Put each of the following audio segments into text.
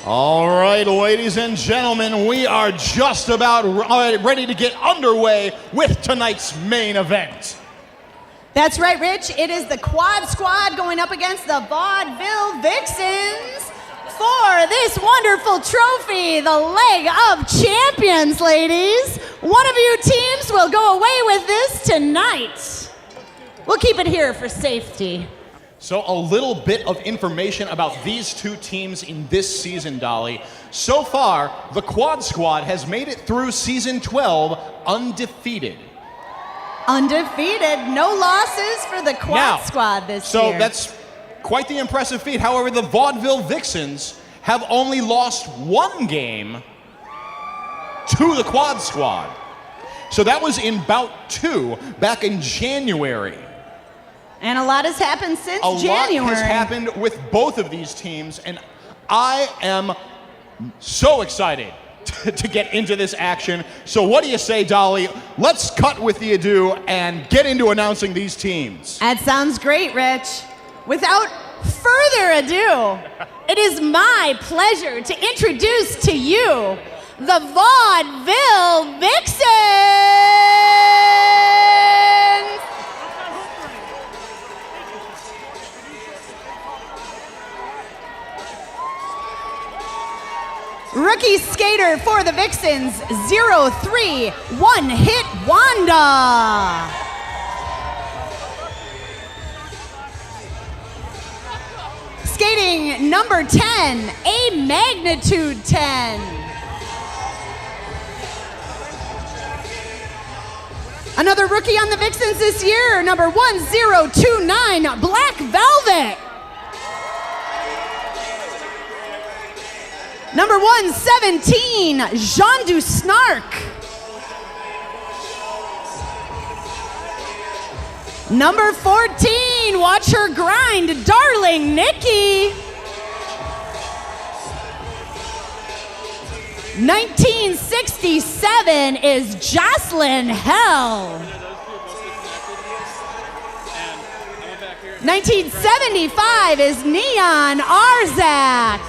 All right, ladies and gentlemen, we are just about ready to get underway with tonight's main event. That's right, Rich. It is the Quad Squad going up against the Vaudeville Vixens for this wonderful trophy, the Leg of Champions, ladies. One of you teams will go away with this tonight. We'll keep it here for safety. So a little bit of information about these two teams in this season, Dolly. So far, the Quad Squad has made it through season 12 undefeated. Undefeated, no losses for the Quad Squad this year. So that's quite the impressive feat. However, the Vaudeville Vixens have only lost one game to the Quad Squad. So that was in Bout 2 back in January. And a lot has happened since January. A lot has happened with both of these teams, and I am so excited to get into this action. So what do you say, Dolly? Let's cut with the ado and get into announcing these teams. That sounds great, Rich. Without further ado, it is my pleasure to introduce to you the Vaudeville Vixens! Rookie skater for the Vixens, 03, one-hit Wanda. Skating number 10, a magnitude 10. Another rookie on the Vixens this year, number 1029, Black Velvet. Number 117, Jean du Snark. Number 14, watch her grind, Darling Nikki. 1967 is Jocelyn Hell. 1975 is Neon Arzak.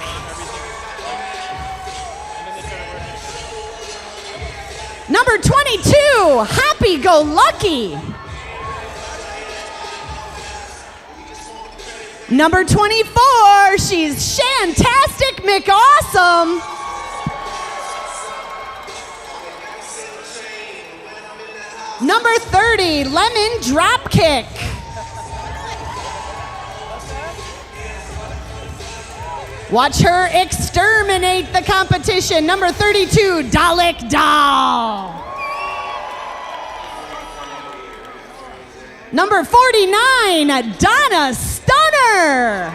Number 22, Happy Go Lucky. Number 24, she's Shantastic McAwesome. Number 30, Lemon Dropkick. Watch her exterminate the competition. Number 32, Dalek Doll. Number 49, Donna Stunner.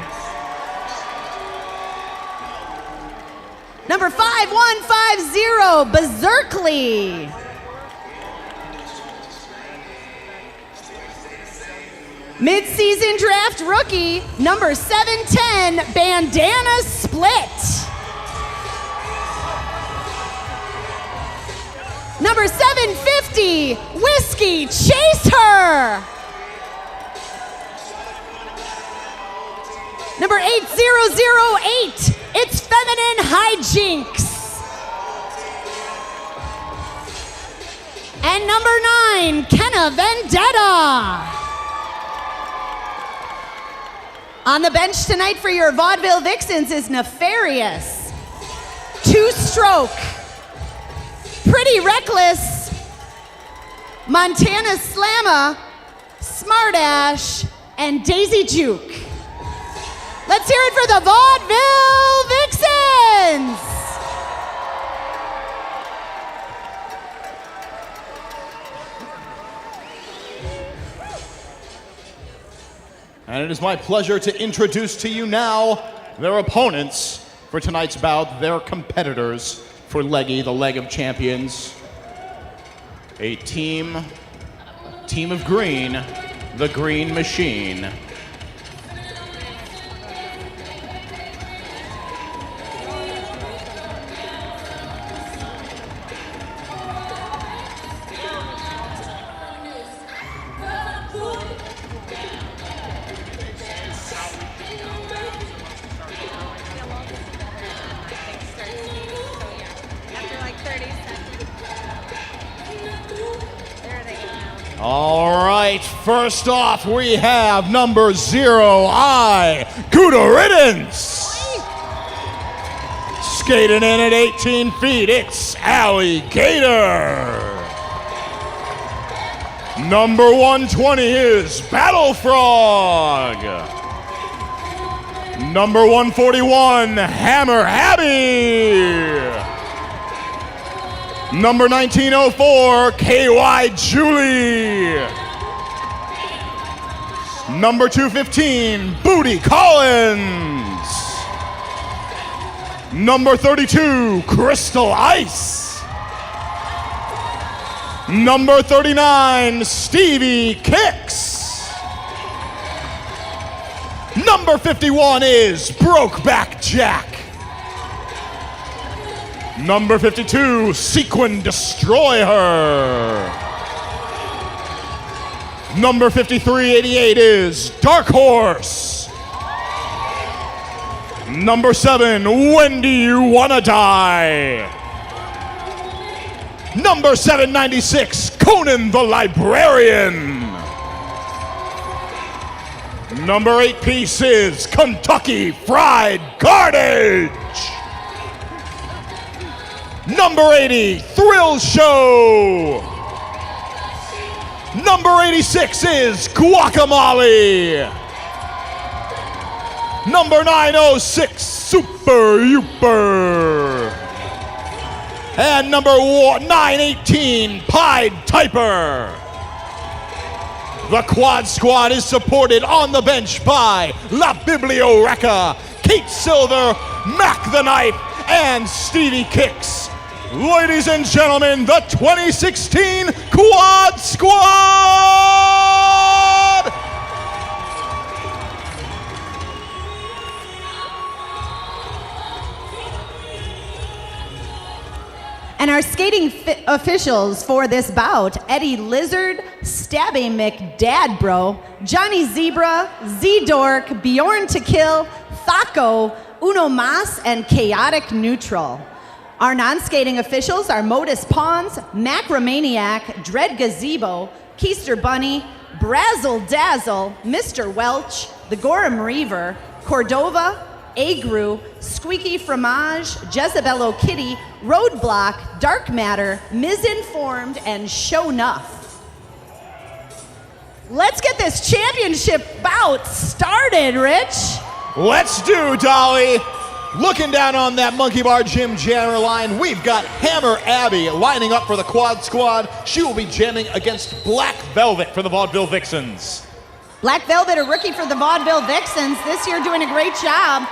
Number 5150, Berserkly. Mid-season draft rookie, number 710, Bandana Split. Number 750, Whiskey Chaser. Number 8008, It's Feminine Hijinks. And number 9, Kenna Vendetta. On the bench tonight for your Vaudeville Vixens is Nefarious, Two Stroke, Pretty Reckless, Montana Slamma, Smartash, and Daisy Juke. Let's hear it for the Vaudeville Vixens! And it is my pleasure to introduce to you now their opponents for tonight's bout, their competitors for Leggy, the Leg of Champions. A team of green, the Green Machine. All right, first off, we have number 0I, Gouda Riddance. Skating in at 18 feet, it's Alligator. Number 120 is Battle Frog. Number 141, Hammer Abby. Number 1904, KY Julie. Number 215, Booty Collins. Number 32, Crystal Ice. Number 39, Stevie Kicks. Number 51 is Brokeback Jack. Number 52, Sequin Destroyer. Number 5388 is Dark Horse. Number 7, When Do You Wanna Die? Number 796, Conan the Librarian. Number 8 piece is Kentucky Fried Carnage. Number 80, Thrill Show. Number 86 is Guacamole. Number 906, Super Youper. And number 918, Pied Piper. The Quad Squad is supported on the bench by La Biblioreca, Kate Silver, Mac the Knife, and Stevie Kicks. Ladies and gentlemen, the 2016 Quad Squad! And our skating officials for this bout, Eddie Lizard, Stabby McDadbro, Johnny Zebra, Zdork, Bjorn to Kill, Thaco, Uno Mas, and Chaotic Neutral. Our non-skating officials are Modus Pawns, Macromaniac, Dread Gazebo, Keister Bunny, Brazzle Dazzle, Mr. Welch, the Gorham Reaver, Cordova, Agru, Squeaky Fromage, Jezebello Kitty, Roadblock, Dark Matter, Misinformed, and Show Nuff. Let's get this championship bout started, Rich. Let's do, Dolly. Looking down on that Monkey Bar Gym jammer line, we've got Hammer Abby lining up for the Quad Squad. She will be jamming against Black Velvet for the Vaudeville Vixens. Black Velvet, a rookie for the Vaudeville Vixens, this year doing a great job.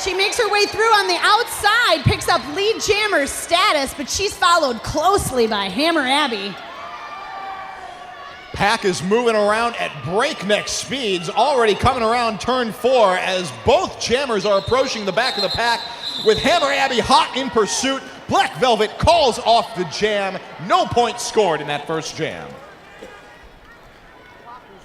She makes her way through on the outside, picks up lead jammer status, but she's followed closely by Hammer Abby. Pack is moving around at breakneck speeds, already coming around turn 4 as both jammers are approaching the back of the pack with Hammer Abby hot in pursuit. Black Velvet calls off the jam. No points scored in that first jam.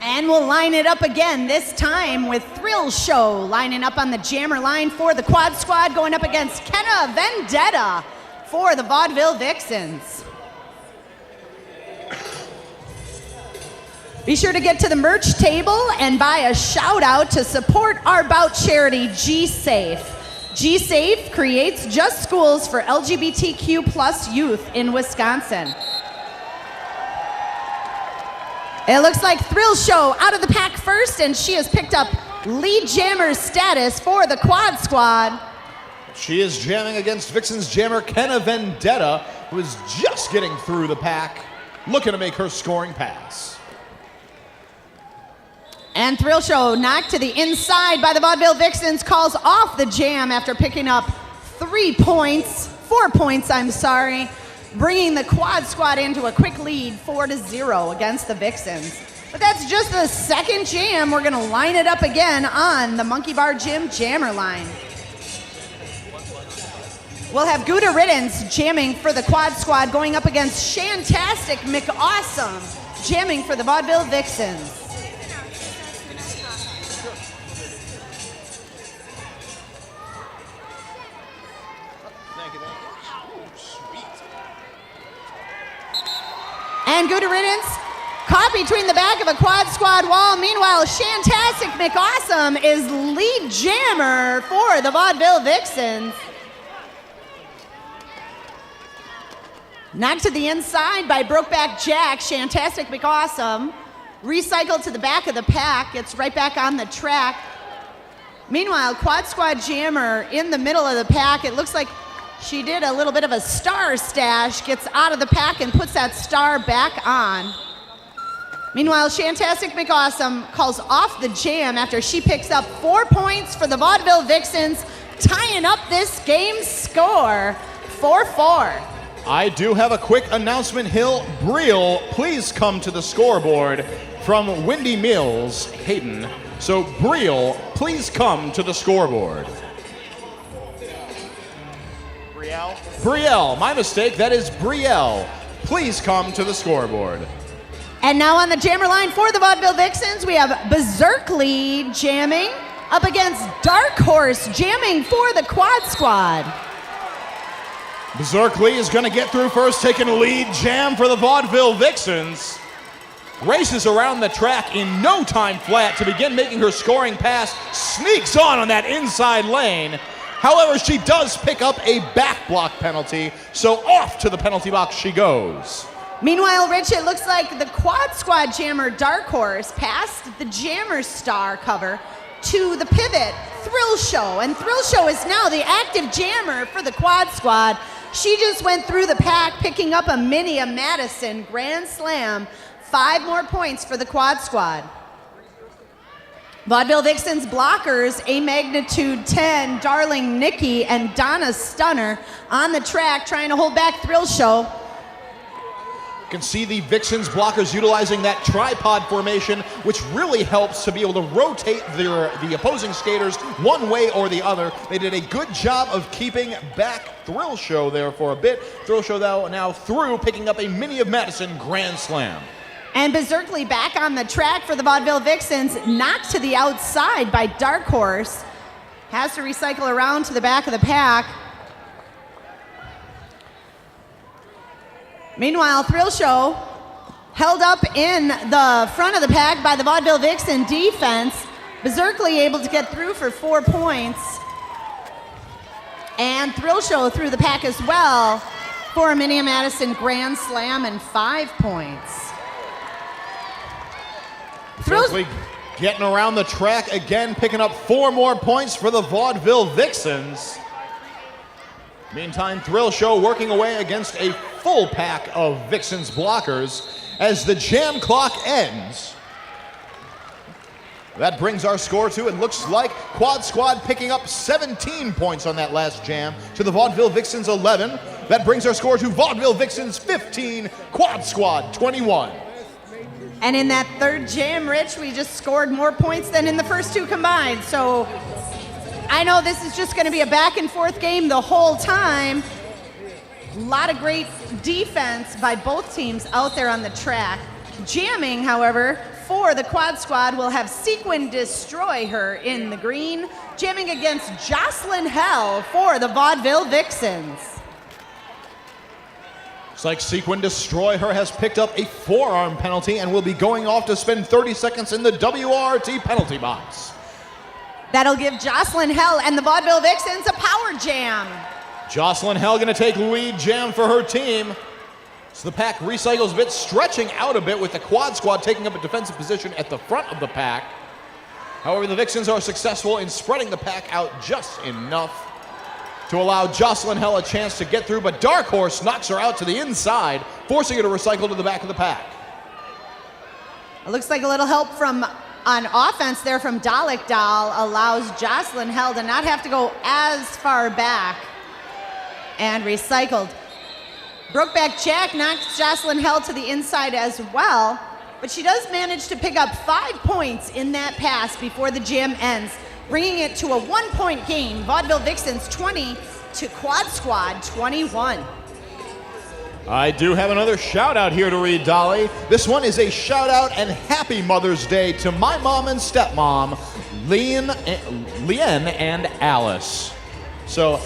And we'll line it up again, this time with Thrill Show lining up on the jammer line for the Quad Squad, going up against Kenna Vendetta for the Vaudeville Vixens. Be sure to get to the merch table and buy a shout out to support our bout charity, G-Safe. G-Safe creates just schools for LGBTQ plus youth in Wisconsin. It looks like Thrill Show out of the pack first, and she has picked up lead jammer status for the Quad Squad. She is jamming against Vixens jammer Kenna Vendetta, who is just getting through the pack, looking to make her scoring pass. And Thrill Show knocked to the inside by the Vaudeville Vixens, calls off the jam after picking up 4 points, bringing the Quad Squad into a quick lead 4-0 against the Vixens. But that's just the second jam. We're gonna line it up again on the Monkey Bar Gym jammer line. We'll have Gouda Riddance jamming for the Quad Squad, going up against Shantastic McAwesome jamming for the Vaudeville Vixens. And Gouda Riddance Caught between the back of a quad squad wall. Meanwhile, Shantastic McAwesome is lead jammer for the Vaudeville Vixens. Knocked to the inside by Brokeback Jack. Shantastic McAwesome recycled to the back of the pack. Gets right back on the track. Meanwhile, Quad Squad Jammer in the middle of the pack. It looks like she did a little bit of a star stash. Gets out of the pack and puts that star back on. Meanwhile, Shantastic McAwesome calls off the jam after she picks up 4 points for the Vaudeville Vixens, tying up this game's score, 4-4. I do have a quick announcement, Hill. Briel, please come to the scoreboard from Windy Mills, Hayden. So, Briel, please come to the scoreboard. Brielle, my mistake, that is Brielle. Please come to the scoreboard. And now on the jammer line for the Vaudeville Vixens, we have Berserkly jamming up against Dark Horse jamming for the Quad Squad. Berserkly is going to get through first, taking a lead jam for the Vaudeville Vixens. Races around the track in no time flat to begin making her scoring pass. Sneaks on that inside lane. However, she does pick up a back block penalty, so off to the penalty box she goes. Meanwhile, Rich, it looks like the Quad Squad jammer Dark Horse passed the jammer star cover to the pivot Thrill Show, and Thrill Show is now the active jammer for the Quad Squad. She just went through the pack, picking up a Minia Madison Grand Slam. 5 more points for the Quad Squad. Vaudeville Vixens blockers, A Magnitude 10, Darling Nikki, and Donna Stunner on the track trying to hold back Thrill Show. You can see the Vixens blockers utilizing that tripod formation, which really helps to be able to rotate the opposing skaters one way or the other. They did a good job of keeping back Thrill Show there for a bit. Thrill Show now through, picking up a Mini of Madison Grand Slam. And Berserkly back on the track for the Vaudeville Vixens, knocked to the outside by Dark Horse. Has to recycle around to the back of the pack. Meanwhile, Thrill Show held up in the front of the pack by the Vaudeville Vixen defense. Berserkly able to get through for 4 points. And Thrill Show through the pack as well for a Minia Madison Grand Slam and 5 points. Berserkly getting around the track again, picking up 4 more points for the Vaudeville Vixens. Meantime, Thrill Show working away against a full pack of Vixens blockers as the jam clock ends. That brings our score to, it looks like Quad Squad picking up 17 points on that last jam to the Vaudeville Vixens 11. That brings our score to Vaudeville Vixens 15, Quad Squad 21. And in that third jam, Rich, we just scored more points than in the first 2 combined. So I know this is just going to be a back and forth game the whole time. A lot of great defense by both teams out there on the track. Jamming, however, for the Quad Squad will have Sequin Destroy Her in the green, jamming against Jocelyn Hell for the Vaudeville Vixens. Looks like Sequin Destroy Her has picked up a forearm penalty and will be going off to spend 30 seconds in the WRT penalty box. That'll give Jocelyn Hell and the Vaudeville Vixens a power jam. Jocelyn Hell going to take lead jam for her team. So the pack recycles a bit, stretching out a bit with the Quad Squad taking up a defensive position at the front of the pack. However, the Vixens are successful in spreading the pack out just enough to allow Jocelyn Hell a chance to get through, but Dark Horse knocks her out to the inside, forcing her to recycle to the back of the pack. It looks like a little help from on offense there from Dalek Doll allows Jocelyn Hell to not have to go as far back and recycled. Brokeback Jack knocks Jocelyn Hell to the inside as well, but she does manage to pick up 5 points in that pass before the jam ends, bringing it to a 1-point game. Vaudeville Vixens 20 to Quad Squad 21. I do have another shout out here to read, Dolly. This one is a shout out and happy Mother's Day to my mom and stepmom, Leanne and Alice. So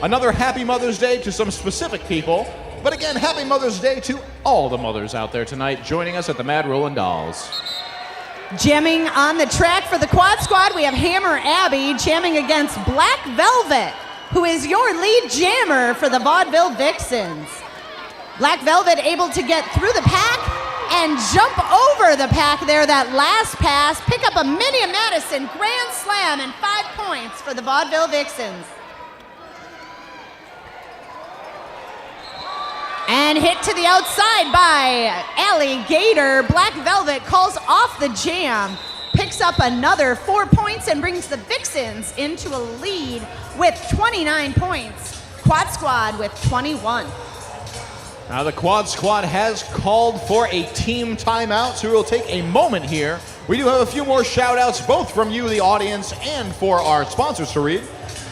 another happy Mother's Day to some specific people, but again, happy Mother's Day to all the mothers out there tonight joining us at the Mad Rollin' Dolls. Jamming on the track for the Quad Squad, we have Hammer Abby jamming against Black Velvet, who is your lead jammer for the Vaudeville Vixens. Black Velvet able to get through the pack and jump over the pack there, that last pass, pick up a Minnie Madison Grand Slam and 5 points for the Vaudeville Vixens. And hit to the outside by Alligator. Black Velvet calls off the jam, picks up another 4 points and brings the Vixens into a lead with 29 points. Quad Squad with 21. Now the Quad Squad has called for a team timeout, so we'll take a moment here. We do have a few more shout outs, both from you, the audience, and for our sponsors to read.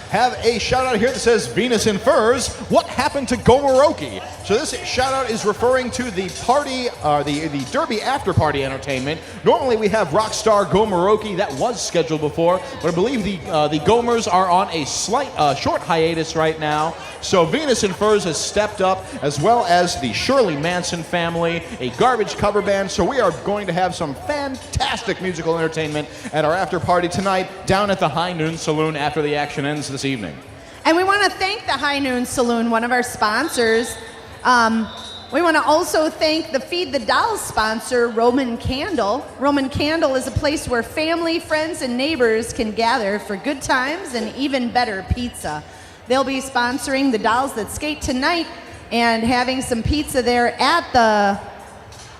Have a shout out here that says Venus in Furs, what happened to Gomoroki? So this shout out is referring to the party, the Derby after party entertainment. Normally we have Rockstar Gomoroki, that was scheduled before, but I believe the Gomers are on a slight short hiatus right now. So Venus in Furs has stepped up, as well as the Shirley Manson family, a garbage cover band. So we are going to have some fantastic musical entertainment at our after party tonight down at the High Noon Saloon after the action ends this evening. And we want to thank the High Noon Saloon, one of our sponsors. We want to also thank the Feed the Dolls sponsor, Roman Candle. Roman Candle is a place where family, friends, and neighbors can gather for good times and even better pizza. They'll be sponsoring the Dolls That Skate tonight and having some pizza there at the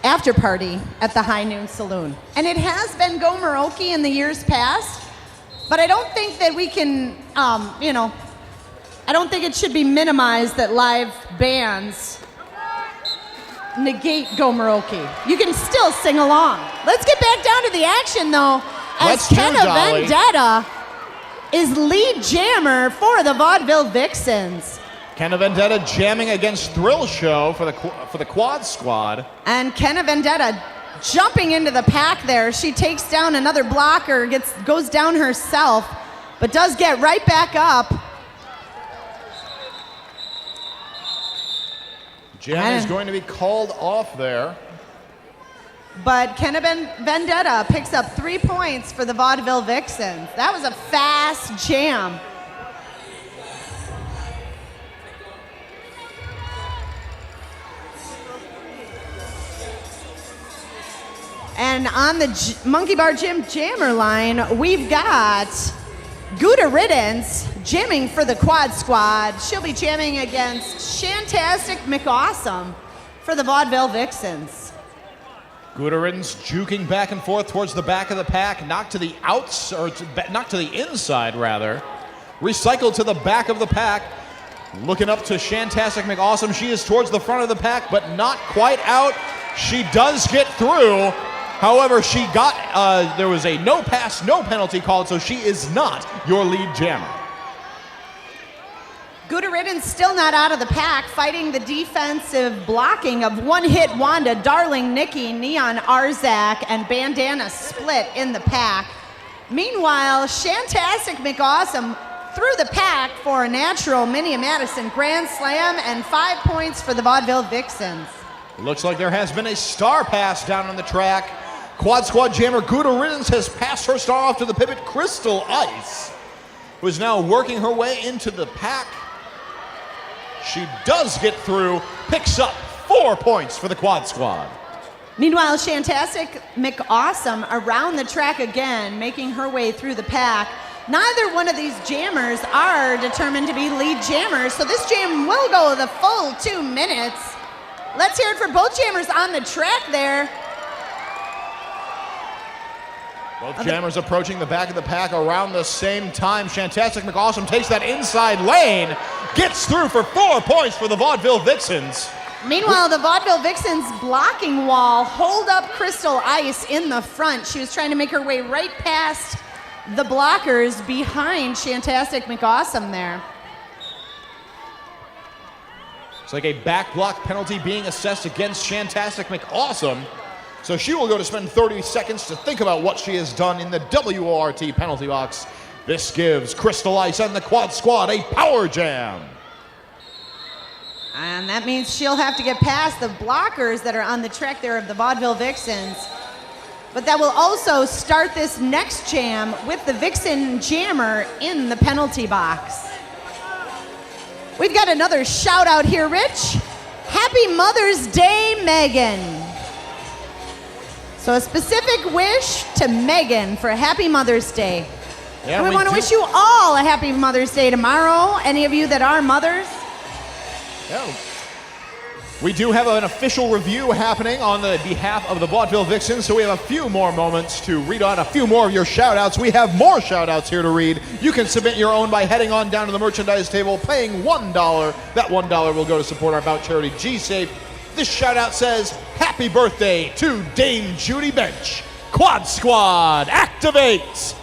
after party at the High Noon Saloon. And it has been Gomoroki in the years past, but I don't think that we can, I don't think it should be minimized that live bands negate Gomoroki. You can still sing along. Let's get back down to the action, though, as Kenna Vendetta is lead jammer for the Vaudeville Vixens. Kenna Vendetta jamming against Thrill Show for the Quad Squad. And Kenna Vendetta jumping into the pack there. She takes down another blocker, goes down herself, but does get right back up. Jam is going to be called off there. But Kenna Vendetta picks up 3 points for the Vaudeville Vixens. That was a fast jam. And on the Monkey Bar Gym jammer line, we've got Gouda Riddance jamming for the Quad Squad. She'll be jamming against Shantastic McAwesome for the Vaudeville Vixens. Gouda Riddance juking back and forth towards the back of the pack, knocked to the knocked to the inside rather. Recycled to the back of the pack. Looking up to Shantastic McAwesome. She is towards the front of the pack, but not quite out. She does get through. However, she got, there was a no pass, no penalty called, so she is not your lead jammer. Gouda Riddance still not out of the pack, fighting the defensive blocking of One Hit Wanda, Darling Nikki, Neon Arzak, and Bandana Split in the pack. Meanwhile, Shantastic McAwesome through the pack for a natural Minnie Madison Grand Slam and 5 points for the Vaudeville Vixens. Looks like there has been a star pass down on the track. Quad Squad jammer Gouda Riddance has passed her star off to the pivot Crystal Ice, who is now working her way into the pack. She does get through, picks up 4 points for the Quad Squad. Meanwhile, Shantastic McAwesome around the track again, making her way through the pack. Neither one of these jammers are determined to be lead jammers, so this jam will go the full 2 minutes. Let's hear it for both jammers on the track there. Both jammers approaching the back of the pack around the same time. Shantastic McAwesome takes that inside lane, gets through for 4 points for the Vaudeville Vixens. Meanwhile, the Vaudeville Vixens blocking wall hold up Crystal Ice in the front. She was trying to make her way right past the blockers behind Shantastic McAwesome there. It's like a back block penalty being assessed against Shantastic McAwesome. So she will go to spend 30 seconds to think about what she has done in the WORT penalty box. This gives Crystal Ice and the Quad Squad a power jam. And that means she'll have to get past the blockers that are on the track there of the Vaudeville Vixens. But that will also start this next jam with the Vixen Jammer in the penalty box. We've got another shout out here, Rich. Happy Mother's Day, Megan. So a specific wish to Megan for a happy Mother's Day. Yeah, and we want to wish you all a happy Mother's Day tomorrow. Any of you that are mothers. Yeah. We do have an official review happening on the behalf of the Vaudeville Vixens, so we have a few more moments to read on a few more of your shout-outs. We have more shout-outs here to read. You can submit your own by heading on down to the merchandise table, paying $1. That $1 will go to support our Bout charity, G-Safe. This shout-out says, happy birthday to Dame Judy Bench. Quad Squad, activate!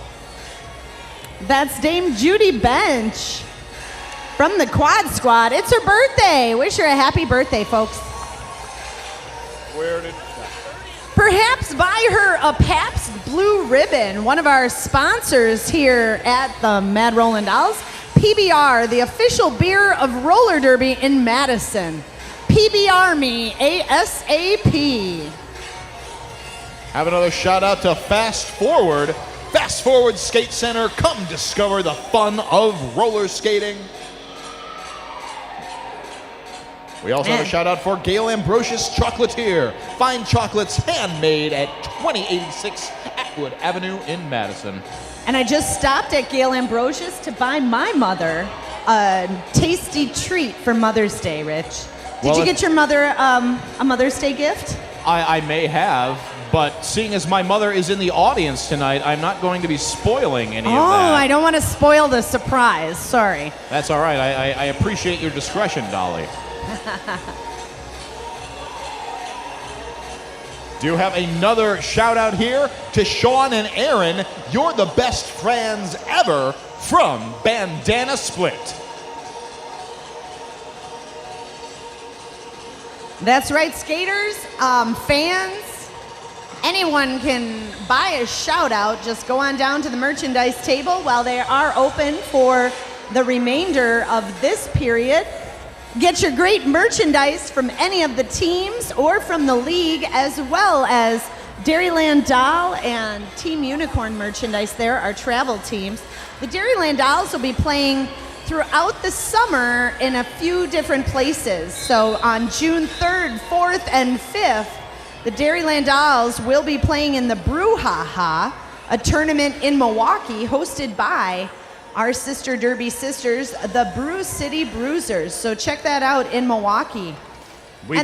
That's Dame Judy Bench from the Quad Squad. It's her birthday. Wish her a happy birthday, folks. Where did... Perhaps buy her a Pabst Blue Ribbon, one of our sponsors here at the Mad Rollin Dolls. PBR, the official beer of roller derby in Madison. PBR me, ASAP. Have another shout out to Fast Forward. Fast Forward Skate Center, come discover the fun of roller skating. We also have a shout out for Gail Ambrosius Chocolatier. Fine chocolates handmade at 2086 Atwood Avenue in Madison. And I just stopped at Gail Ambrosius to buy my mother a tasty treat for Mother's Day, Rich. Did you get your mother a Mother's Day gift? I may have, but seeing as my mother is in the audience tonight, I'm not going to be spoiling any of that. Oh, I don't want to spoil the surprise. Sorry. That's all right. I appreciate your discretion, Dolly. Do have another shout out here to Sean and Aaron. You're the best friends ever from Bandana Split. That's right, skaters, fans, anyone can buy a shout out. Just go on down to the merchandise table while they are open for the remainder of this period. Get your great merchandise from any of the teams or from the league, as well as Dairyland Doll and Team Unicorn merchandise there, our travel teams. The Dairyland Dolls will be playing throughout the summer in a few different places. So on June 3rd, 4th, and 5th, the Dairyland Dolls will be playing in the Brouhaha, a tournament in Milwaukee hosted by our sister Derby sisters, the Brew City Bruisers. So check that out in Milwaukee. We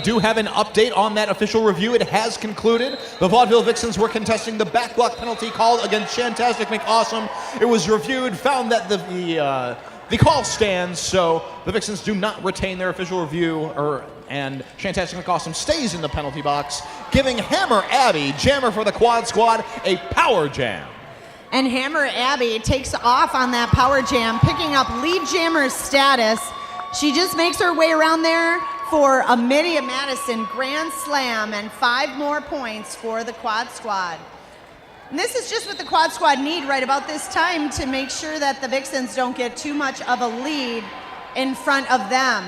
do have an update on that official review. It has concluded. The Vaudeville Vixens were contesting the backblock penalty call against Shantastic McAwesome. It was reviewed, found that the call stands, so the Vixens do not retain their official review, and Shantastic McAwesome stays in the penalty box, giving Hammer Abby, jammer for the Quad Squad, a power jam. And Hammer Abby takes off on that power jam, picking up lead jammer status. She just makes her way around there for a Midia Madison Grand Slam and 5 more points for the Quad Squad. And this is just what the Quad Squad need right about this time to make sure that the Vixens don't get too much of a lead in front of them.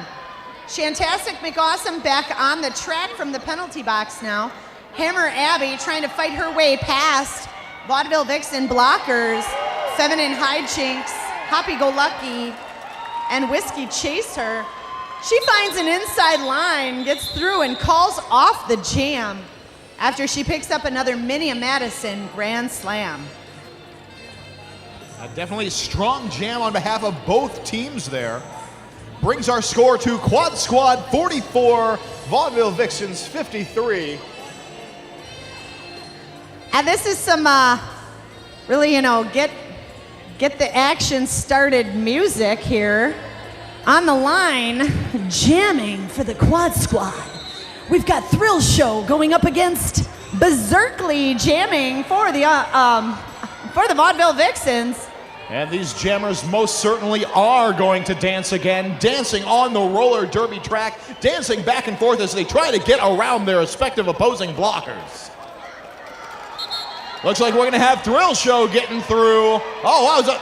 Shantastic McAwesome back on the track from the penalty box now. Hammer Abby trying to fight her way past Vaudeville Vixen blockers, Feminine Hijinks, Hoppy Go Lucky, and Whiskey Chaser. She finds an inside line, gets through, and calls off the jam after she picks up another Minia Madison Grand Slam. A definitely strong jam on behalf of both teams there. Brings our score to Quad Squad 44, Vaudeville Vixens 53. And this is some really, get the action started music here. On the line, jamming for the Quad Squad. We've got Thrill Show going up against Berserkly jamming for the Vaudeville Vixens. And these jammers most certainly are going to dance again, dancing on the roller derby track, dancing back and forth as they try to get around their respective opposing blockers. Looks like we're going to have Thrill Show getting through. Oh, wow.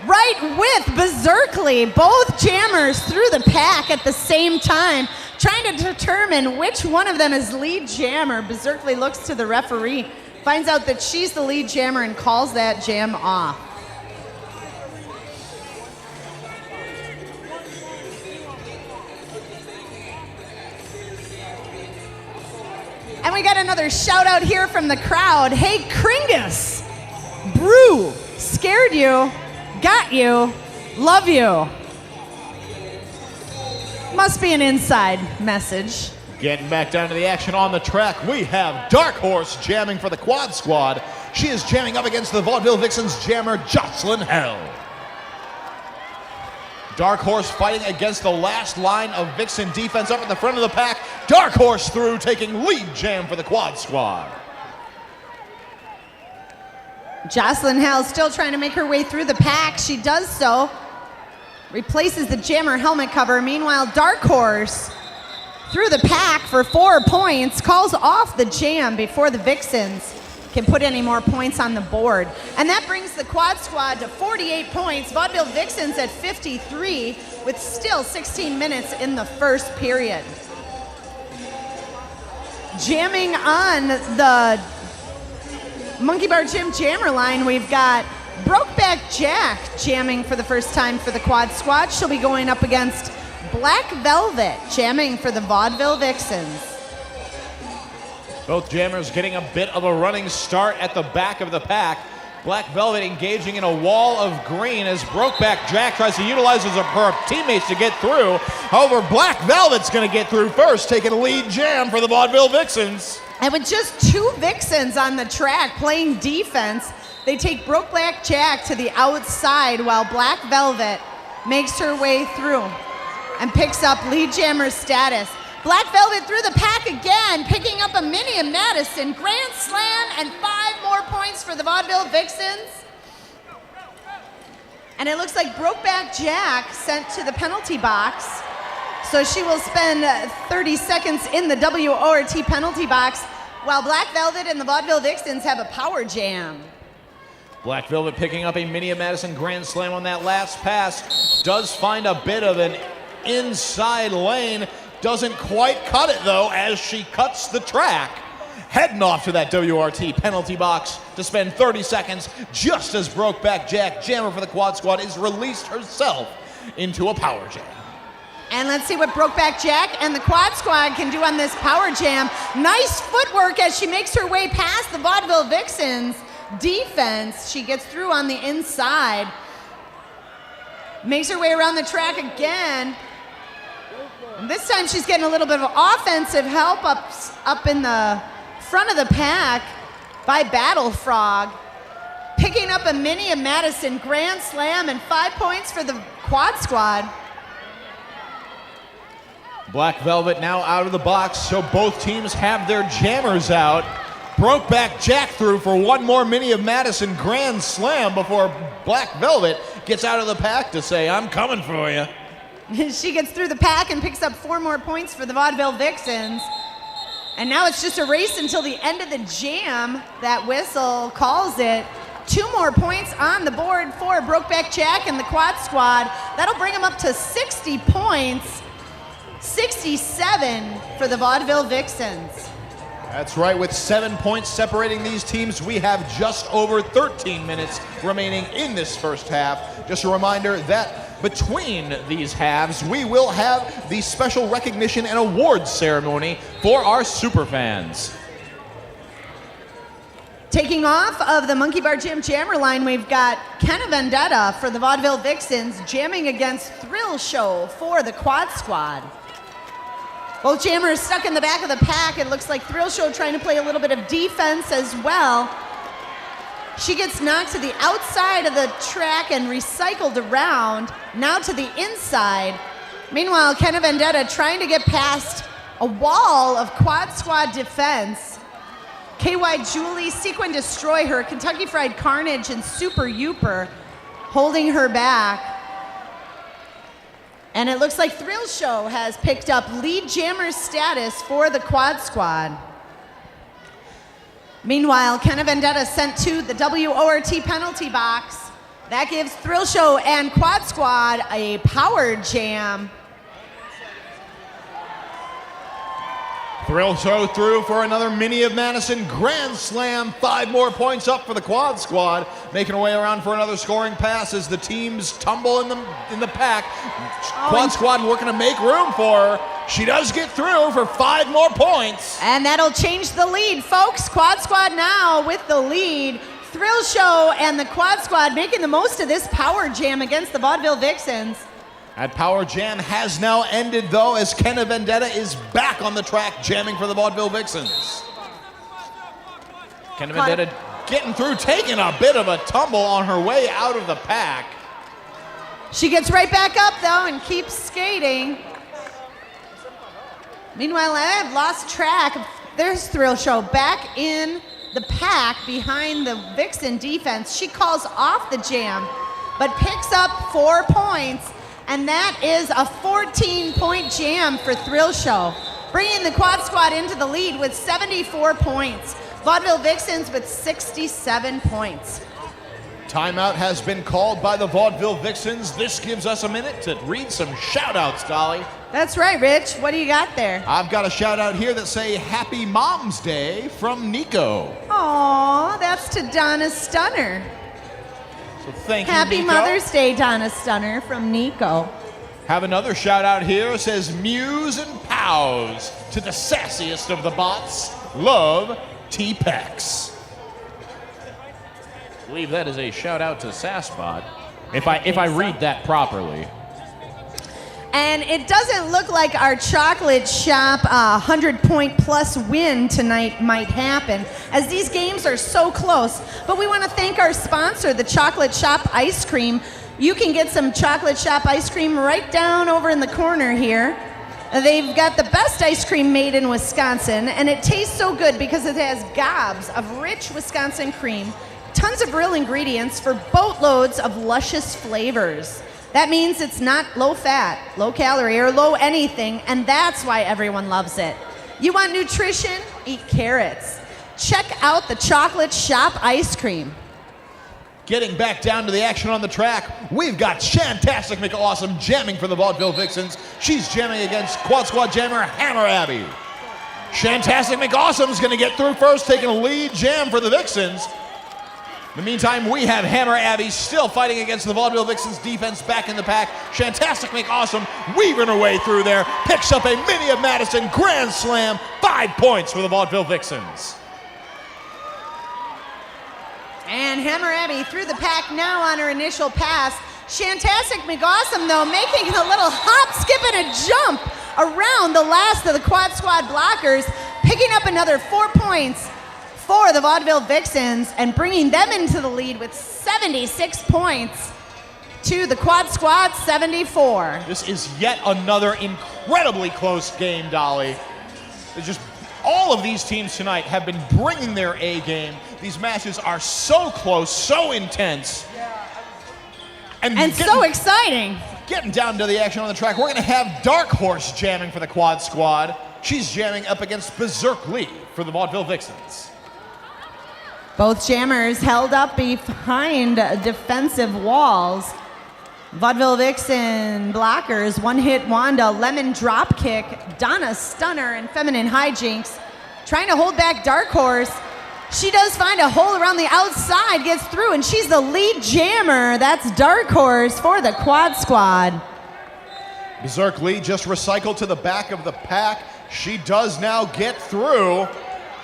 right with Berserkly. Both jammers through the pack at the same time, trying to determine which one of them is lead jammer. Berserkly looks to the referee, finds out that she's the lead jammer and calls that jam off. And we got another shout out here from the crowd. Hey, Kringus, Brew, scared you, got you, love you. Must be an inside message. Getting back down to the action on the track, we have Dark Horse jamming for the Quad Squad. She is jamming up against the Vaudeville Vixens jammer, Jocelyn Hell. Dark Horse fighting against the last line of Vixen defense up in the front of the pack. Dark Horse through, taking lead jam for the Quad Squad. Jocelyn Hell still trying to make her way through the pack. She does so. Replaces the jammer helmet cover. Meanwhile, Dark Horse through the pack for 4 points. Calls off the jam before the Vixens can put any more points on the board. And that brings the Quad Squad to 48 points. Vaudeville Vixens at 53 with still 16 minutes in the first period. Jamming on the Monkey Bar Gym jammer line, we've got Brokeback Jack jamming for the first time for the Quad Squad. She'll be going up against Black Velvet jamming for the Vaudeville Vixens. Both jammers getting a bit of a running start at the back of the pack. Black Velvet engaging in a wall of green as Brokeback Jack tries to utilize her teammates to get through. However, Black Velvet's going to get through first, taking a lead jam for the Vaudeville Vixens. And with just 2 Vixens on the track playing defense, they take Brokeback Jack to the outside while Black Velvet makes her way through and picks up lead jammer status. Black Velvet through the pack again, picking up a mini of Madison. Grand slam and 5 more points for the Vaudeville Vixens. And it looks like Brokeback Jack sent to the penalty box. So she will spend 30 seconds in the WORT penalty box while Black Velvet and the Vaudeville Vixens have a power jam. Black Velvet picking up a mini of Madison grand slam on that last pass. Does find a bit of an inside lane. Doesn't quite cut it though as she cuts the track. Heading off to that WRT penalty box to spend 30 seconds just as Brokeback Jack, jammer for the Quad Squad, is released herself into a power jam. And let's see what Brokeback Jack and the Quad Squad can do on this power jam. Nice footwork as she makes her way past the Vaudeville Vixens defense. She gets through on the inside. Makes her way around the track again. And this time she's getting a little bit of offensive help up in the front of the pack by Battle Frog. Picking up a mini of Madison grand slam and 5 points for the Quad Squad. Black Velvet now out of the box, so both teams have their jammers out. Brokeback Jack through for 1 more mini of Madison grand slam before Black Velvet gets out of the pack to say, I'm coming for you. She gets through the pack and picks up 4 more points for the Vaudeville Vixens. And now it's just a race until the end of the jam. That whistle calls it. 2 more points on the board for Brokeback Jack and the Quad Squad. That'll bring them up to 60 points. 67 for the Vaudeville Vixens. That's right, with 7 points separating these teams, we have just over 13 minutes remaining in this first half. Just a reminder that between these halves, we will have the special recognition and awards ceremony for our superfans. Taking off of the Monkey Bar Gym jammer line, we've got Kenna Vendetta for the Vaudeville Vixens jamming against Thrill Show for the Quad Squad. Both jammers stuck in the back of the pack. It looks like Thrill Show trying to play a little bit of defense as well. She gets knocked to the outside of the track and recycled around, now to the inside. Meanwhile, Kenna Vendetta trying to get past a wall of Quad Squad defense. KY Julie, Sequin Destroy Her, Kentucky Fried Carnage, and Super Youper holding her back. And it looks like Thrill Show has picked up lead jammer status for the Quad Squad. Meanwhile, Kenna Vendetta sent to the WORT penalty box. That gives Thrill Show and Quad Squad a power jam. Thrill Show through for another Mini of Madison Grand Slam. 5 more points up for the Quad Squad, making her way around for another scoring pass as the teams tumble in the pack. Quad Squad working to make room for her. She does get through for 5 more points. And that'll change the lead, folks. Quad Squad now with the lead. Thrill Show and the Quad Squad making the most of this power jam against the Vaudeville Vixens. That power jam has now ended, though, as Kenna Vendetta is back on the track jamming for the Vaudeville Vixens. Kenna Vendetta getting through, taking a bit of a tumble on her way out of the pack. She gets right back up, though, and keeps skating. Meanwhile, I have lost track. There's Thrill Show back in the pack behind the Vixen defense. She calls off the jam, but picks up 4 points, and that is a 14-point jam for Thrill Show, bringing the Quad Squad into the lead with 74 points. Vaudeville Vixens with 67 points. Timeout has been called by the Vaudeville Vixens. This gives us a minute to read some shout-outs, Dolly. That's right, Rich. What do you got there? I've got a shout-out here that say Happy Mom's Day from Nico. Aw, that's to Donna Stunner. So thank you, Happy Nico. Mother's Day, Donna Stunner from Nico. Have another shout-out here. It says Mews and Pows to the sassiest of the bots. Love, T-Pex. I believe that is a shout-out to Sassbot, if I read that properly. And it doesn't look like our chocolate shop 100-point plus win tonight might happen, as these games are so close. But we want to thank our sponsor, the Chocolate Shop Ice Cream. You can get some Chocolate Shop ice cream right down over in the corner here. They've got the best ice cream made in Wisconsin, and it tastes so good because it has gobs of rich Wisconsin cream, tons of real ingredients for boatloads of luscious flavors. That means it's not low fat, low calorie, or low anything, and that's why everyone loves it. You want nutrition? Eat carrots. Check out the Chocolate Shop ice cream. Getting back down to the action on the track, we've got Shantastic McAwesome jamming for the Vaudeville Vixens. She's jamming against Quad Squad jammer Hammer Abby. Shantastic McAwesome's going to get through first, taking a lead jam for the Vixens. In the meantime, we have Hammer Abby still fighting against the Vaudeville Vixens defense back in the pack. Shantastic McAwesome weaving her way through there, picks up a Mini of Madison Grand Slam, 5 points for the Vaudeville Vixens. And Hammer Abby through the pack now on her initial pass. Shantastic McAwesome, though, making a little hop, skip, and a jump around the last of the Quad Squad blockers, picking up another 4 points for the Vaudeville Vixens and bringing them into the lead with 76 points to the Quad Squad 74. This is yet another incredibly close game, Dolly. It's just all of these teams tonight have been bringing their A game. These matches are so close, so intense. And so exciting. Getting down to the action on the track, we're going to have Dark Horse jamming for the Quad Squad. She's jamming up against Berserk Lee for the Vaudeville Vixens. Both jammers held up behind defensive walls. Vaudeville Vixen blockers, one-hit Wanda, lemon drop kick, Donna Stunner, and feminine hijinks. Trying to hold back Dark Horse. She does find a hole around the outside, gets through, and she's the lead jammer. That's Dark Horse for the Quad Squad. Berserk Lee just recycled to the back of the pack. She does now get through.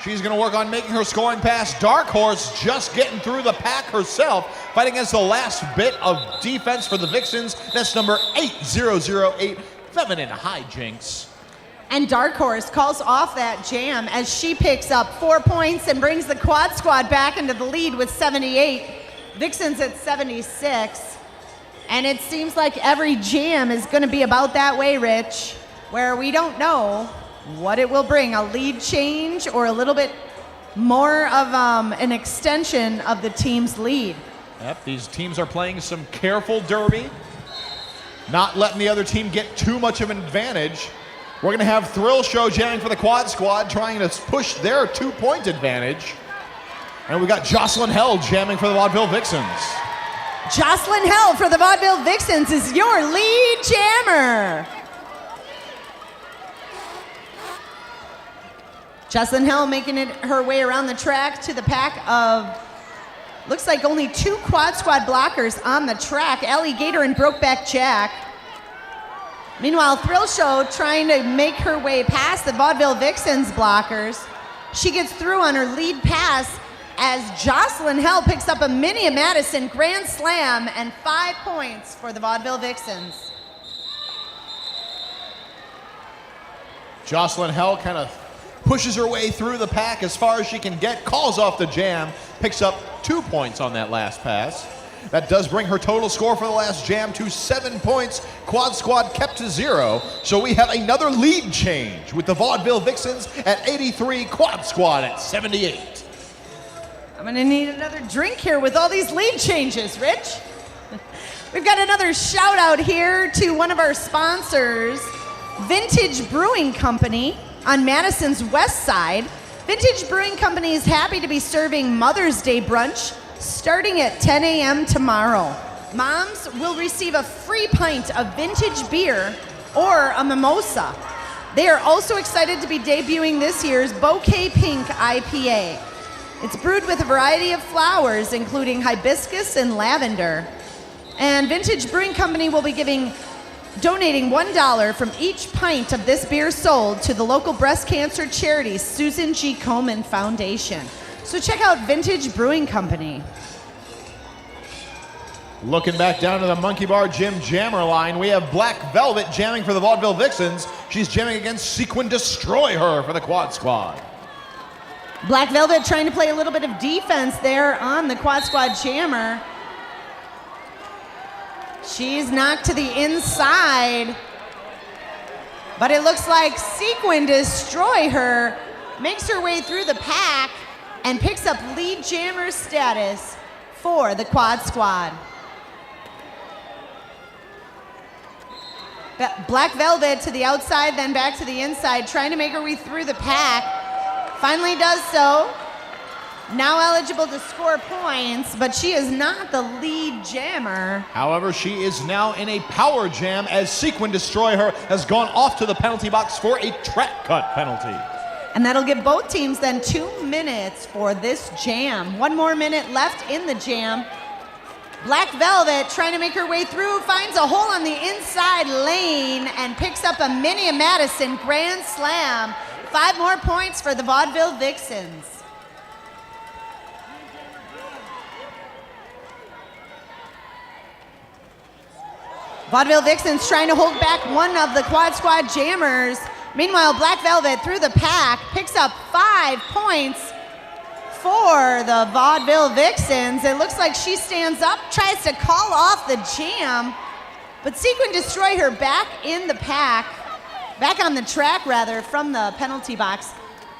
She's going to work on making her scoring pass. Dark Horse just getting through the pack herself, fighting against the last bit of defense for the Vixens. That's number 8008, Feminine Hijinks. And Dark Horse calls off that jam as she picks up 4 points and brings the Quad Squad back into the lead with 78. Vixens at 76. And it seems like every jam is going to be about that way, Rich, where we don't know what it will bring, a lead change or a little bit more of an extension of the team's lead. Yep, these teams are playing some careful derby, not letting the other team get too much of an advantage. We're going to have Thrill Show jamming for the Quad Squad, trying to push their 2-point advantage. And we got Jocelyn Held jamming for the Vaudeville Vixens. Jocelyn Hell for the Vaudeville Vixens is your lead jammer. Jocelyn Hell making her way around the track to the pack of, looks like only 2 Quad Squad blockers on the track, Alligator and Brokeback Jack. Meanwhile, Thrill Show trying to make her way past the Vaudeville Vixens blockers. She gets through on her lead pass as Jocelyn Hell picks up a Mini Madison Grand Slam and 5 points for the Vaudeville Vixens. Jocelyn Hell kind of pushes her way through the pack as far as she can get, calls off the jam, picks up 2 points on that last pass. That does bring her total score for the last jam to 7 points. Quad Squad kept to 0, so we have another lead change with the Vaudeville Vixens at 83, Quad Squad at 78. I'm gonna need another drink here with all these lead changes, Rich. We've got another shout out here to one of our sponsors, Vintage Brewing Company on Madison's west side. Vintage Brewing Company is happy to be serving Mother's Day brunch starting at 10 a.m. tomorrow. Moms will receive a free pint of vintage beer or a mimosa. They are also excited to be debuting this year's Bouquet Pink IPA. It's brewed with a variety of flowers, including hibiscus and lavender. And Vintage Brewing Company will be donating $1 from each pint of this beer sold to the local breast cancer charity, Susan G. Komen Foundation. So check out Vintage Brewing Company. Looking back down to the Monkey Bar Gym jammer line, we have Black Velvet jamming for the Vaudeville Vixens. She's jamming against Sequin Destroy Her for the Quad Squad. Black Velvet trying to play a little bit of defense there on the Quad Squad jammer. She's knocked to the inside, but it looks like Sequin Destroy Her makes her way through the pack and picks up lead jammer status for the Quad Squad. Black Velvet to the outside, then back to the inside, trying to make her way through the pack. Finally does so. Now eligible to score points, but she is not the lead jammer. However, she is now in a power jam as Sequin Destroy Her has gone off to the penalty box for a track cut penalty. And that'll give both teams then 2 minutes for this jam. 1 more minute left in the jam. Black Velvet trying to make her way through, finds a hole on the inside lane and picks up a Mini Madison Grand Slam. 5 more points for the Vaudeville Vixens. Vaudeville Vixens trying to hold back one of the Quad Squad jammers. Meanwhile, Black Velvet through the pack picks up 5 points for the Vaudeville Vixens. It looks like she stands up, tries to call off the jam, but Sequin Destroy Her back in the pack, back on the track rather, from the penalty box.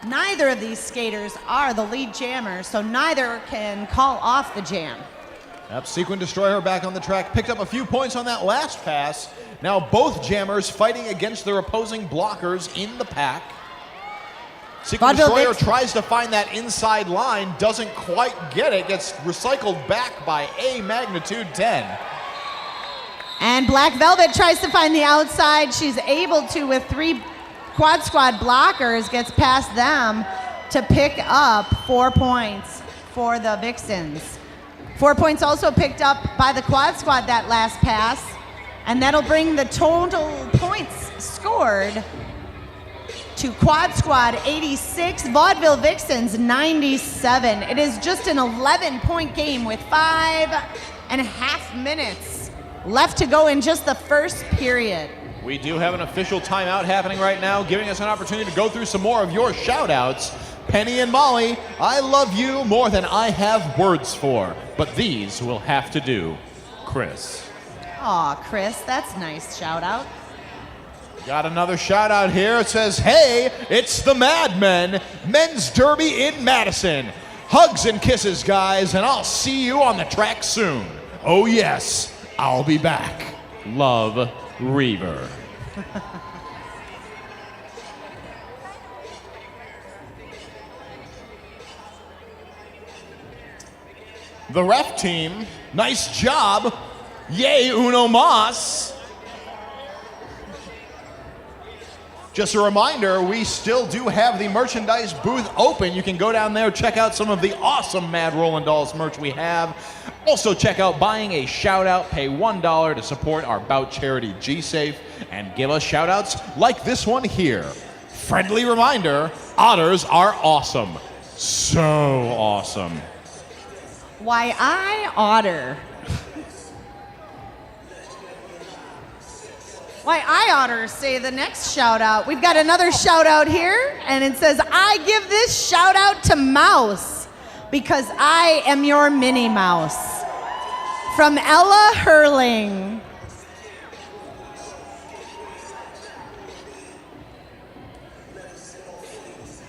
Neither of these skaters are the lead jammers, so neither can call off the jam. Yep, Sequin Destroy Her back on the track, picked up a few points on that last pass. Now both jammers fighting against their opposing blockers in the pack. Sequin Destroy Her tries to find that inside line, doesn't quite get it, gets recycled back by a magnitude 10. And Black Velvet tries to find the outside. She's able to with 3 Quad Squad blockers, gets past them to pick up 4 points for the Vixens. 4 points also picked up by the Quad Squad that last pass, and that'll bring the total points scored to Quad Squad 86, Vaudeville Vixens 97. It is just an 11-point game with 5.5 minutes left to go in just the first period. We do have an official timeout happening right now, giving us an opportunity to go through some more of your shout-outs. Penny and Molly, I love you more than I have words for, but these will have to do. Chris. Aw, Chris, that's nice shout-out. Got another shout out here. It says, hey, it's the Madmen, Men's Derby in Madison. Hugs and kisses, guys, and I'll see you on the track soon. Oh, yes, I'll be back. Love, Reaver. The ref team, nice job. Yay, uno mas. Just a reminder, we still do have the merchandise booth open. You can go down there, check out some of the awesome Mad Rollin' Dolls merch we have. Also check out Buying a Shoutout, pay $1 to support our Bout charity G-Safe, and give us shout-outs like this one here. Friendly reminder, otters are awesome. So awesome. Why, I otter. Why, I oughter say the next shout out. We've got another shout out here, and it says, I give this shout out to Mouse because I am your Minnie Mouse. From Ella Hurling.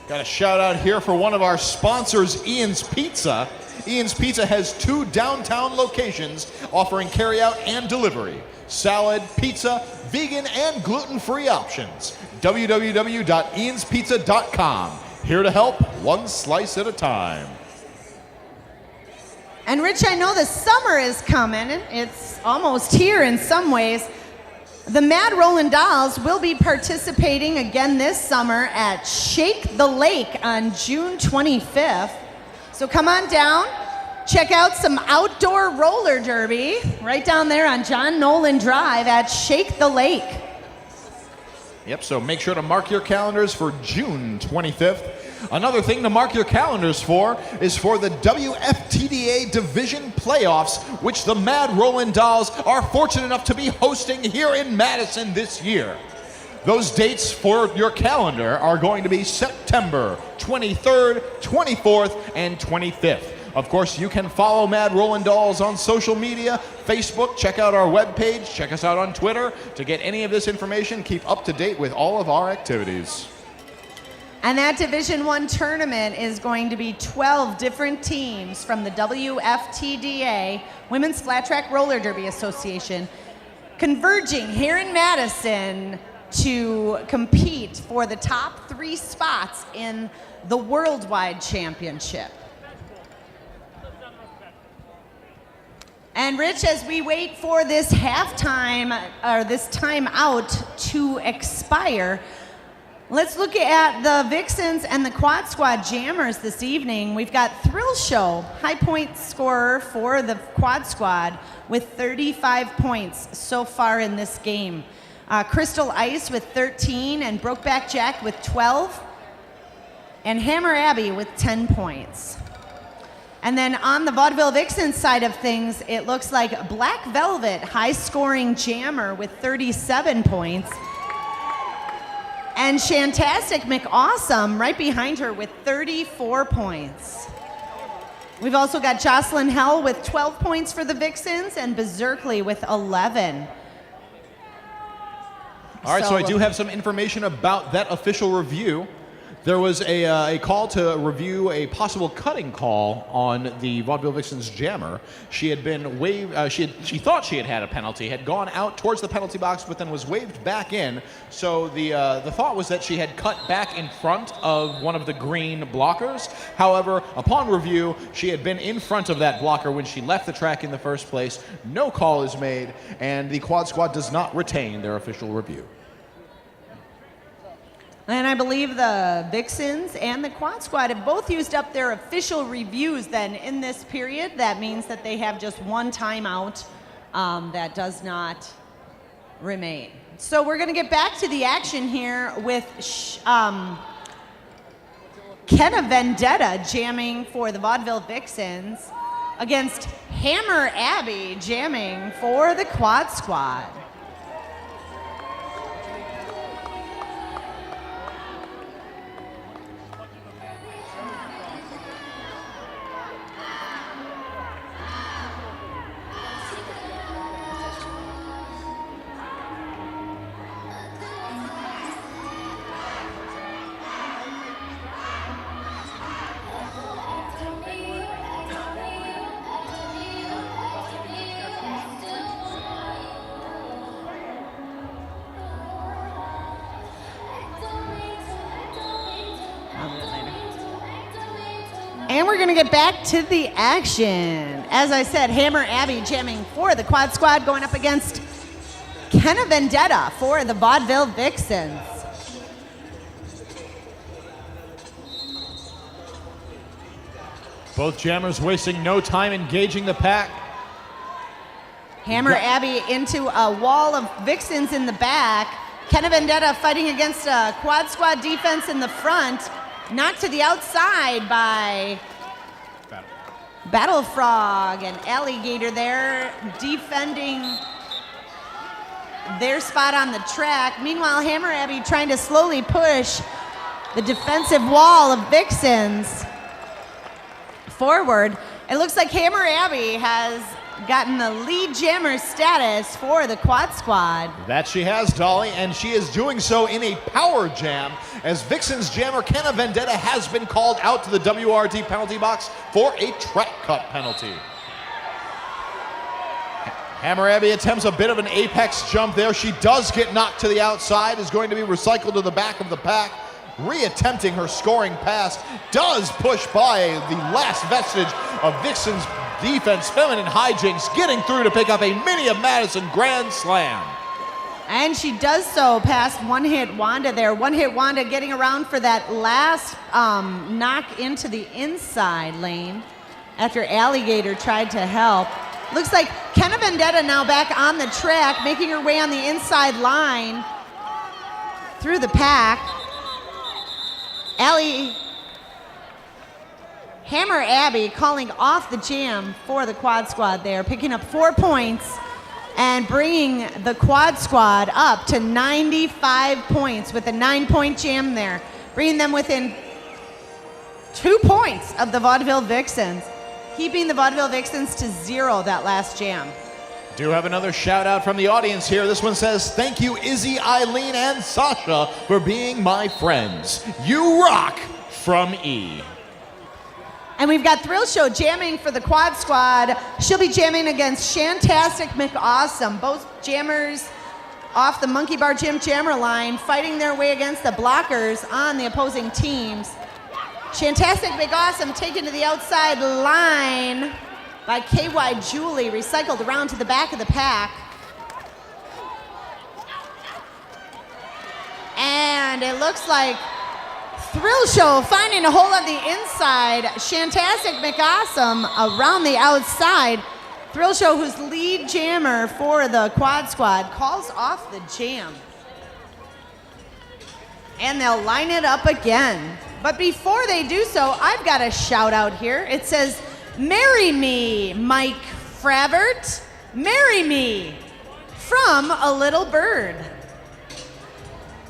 Got a shout out here for one of our sponsors, Ian's Pizza. Ian's Pizza has 2 downtown locations offering carryout and delivery. Salad, pizza, vegan, and gluten-free options. www.ianspizza.com. Here to help, one slice at a time. And Rich, I know the summer is coming. It's almost here in some ways. The Mad Rollin' Dolls will be participating again this summer at Shake the Lake on June 25th. So come on down. Check out some outdoor roller derby right down there on John Nolan Drive at Shake the Lake. Yep, so make sure to mark your calendars for June 25th. Another thing to mark your calendars for is for the WFTDA Division Playoffs, which the Mad Rollin' Dolls are fortunate enough to be hosting here in Madison this year. Those dates for your calendar are going to be September 23rd, 24th, and 25th. Of course, you can follow Mad Rollin' Dolls on social media, Facebook, check out our webpage, check us out on Twitter to get any of this information. Keep up to date with all of our activities. And that Division I tournament is going to be 12 different teams from the WFTDA, Women's Flat Track Roller Derby Association, converging here in Madison to compete for the top 3 spots in the Worldwide Championship. And Rich, as we wait for this halftime, or this timeout to expire, let's look at the Vixens and the Quad Squad Jammers this evening. We've got Thrill Show, high point scorer for the Quad Squad with 35 points so far in this game. Crystal Ice with 13, and Brokeback Jack with 12, and Hammer Abby with 10 points. And then on the Vaudeville Vixens side of things, it looks like Black Velvet, high-scoring jammer with 37 points. And Shantastic McAwesome right behind her with 34 points. We've also got Jocelyn Hell with 12 points for the Vixens and Berserkly with 11. All right, so I do have some information about that official review. There was a call to review a possible cutting call on the Vaudeville Vixens jammer. She had been waived. She thought she had a penalty, had gone out towards the penalty box, but then was waved back in. So the thought was that she had cut back in front of one of the green blockers. However, upon review, she had been in front of that blocker when she left the track in the first place. No call is made, and the Quad Squad does not retain their official review. And I believe the Vixens and the Quad Squad have both used up their official reviews then in this period. That means that they have just one timeout that does not remain. So we're going to get back to the action here with Kenna Vendetta jamming for the Vaudeville Vixens against Hammer Abby jamming for the Quad Squad. And we're going to get back to the action As I said, Hammer Abby jamming for the Quad Squad, going up against Kenna Vendetta for the Vaudeville Vixens. Both jammers wasting no time engaging the pack. Hammer Abby into a wall of Vixens in the back. Kenna Vendetta fighting against a Quad Squad defense in the front. Knocked to the outside by Battle Frog and Alligator there, defending their spot on the track. Meanwhile, Hammer Abby trying to slowly push the defensive wall of Vixens forward. It looks like Hammer Abby has gotten the lead jammer status for the Quad Squad. That she has, Dolly, and she is doing so in a power jam as Vixens jammer Kenna Vendetta has been called out to the WRT penalty box for a track cut penalty. Hammer Abby attempts a bit of an apex jump there. She does get knocked to the outside, is going to be recycled to the back of the pack. Re-attempting her scoring pass, does push by the last vestige of Vixens defense, feminine hijinks, getting through to pick up a Mini of Madison grand slam. And she does so past One Hit Wanda there. One Hit Wanda getting around for that last knock into the inside lane after Alligator tried to help. Looks like Kenna Vendetta now back on the track, making her way on the inside line through the pack. Hammer Abby calling off the jam for the Quad Squad there, picking up 4 points and bringing the Quad Squad up to 95 points with a 9-point jam there, bringing them within 2 points of the Vaudeville Vixens, keeping the Vaudeville Vixens to 0 that last jam. Do have another shout out from the audience here. This one says, thank you Izzy, Eileen, and Sasha for being my friends. You rock, from E. And we've got Thrill Show jamming for the Quad Squad. She'll be jamming against Shantastic McAwesome. Both jammers off the Monkey Bar Gym jammer line, fighting their way against the blockers on the opposing teams. Shantastic McAwesome taken to the outside line by KY Julie, recycled around to the back of the pack. And it looks like Thrill Show finding a hole on the inside. Shantastic McAwesome around the outside. Thrill Show, who's lead jammer for the Quad Squad, calls off the jam. And they'll line it up again. But before they do so, I've got a shout out here. It says, marry me, Mike Fravert. Marry me, from a little bird.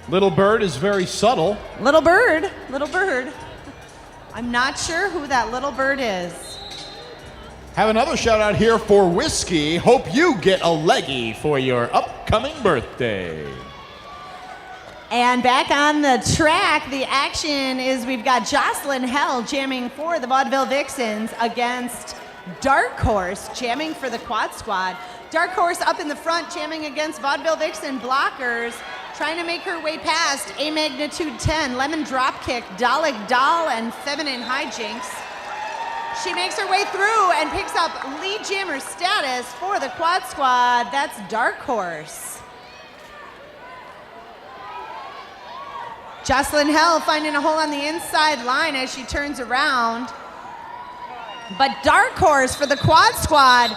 Little Bird is very subtle. Little bird, little bird. I'm not sure who that little bird is. Have another shout out here for Whiskey. Hope you get a leggy for your upcoming birthday. And back on the track, the action is we've got Jocelyn Hell jamming for the Vaudeville Vixens against Dark Horse jamming for the Quad Squad. Dark Horse up in the front jamming against Vaudeville Vixen blockers, trying to make her way past A Magnitude 10, Lemon Dropkick, Dalek Doll, and Feminine Hijinks. She makes her way through and picks up lead jammer status for the Quad Squad. That's Dark Horse. Jocelyn Hell finding a hole on the inside line as she turns around. But Dark Horse for the Quad Squad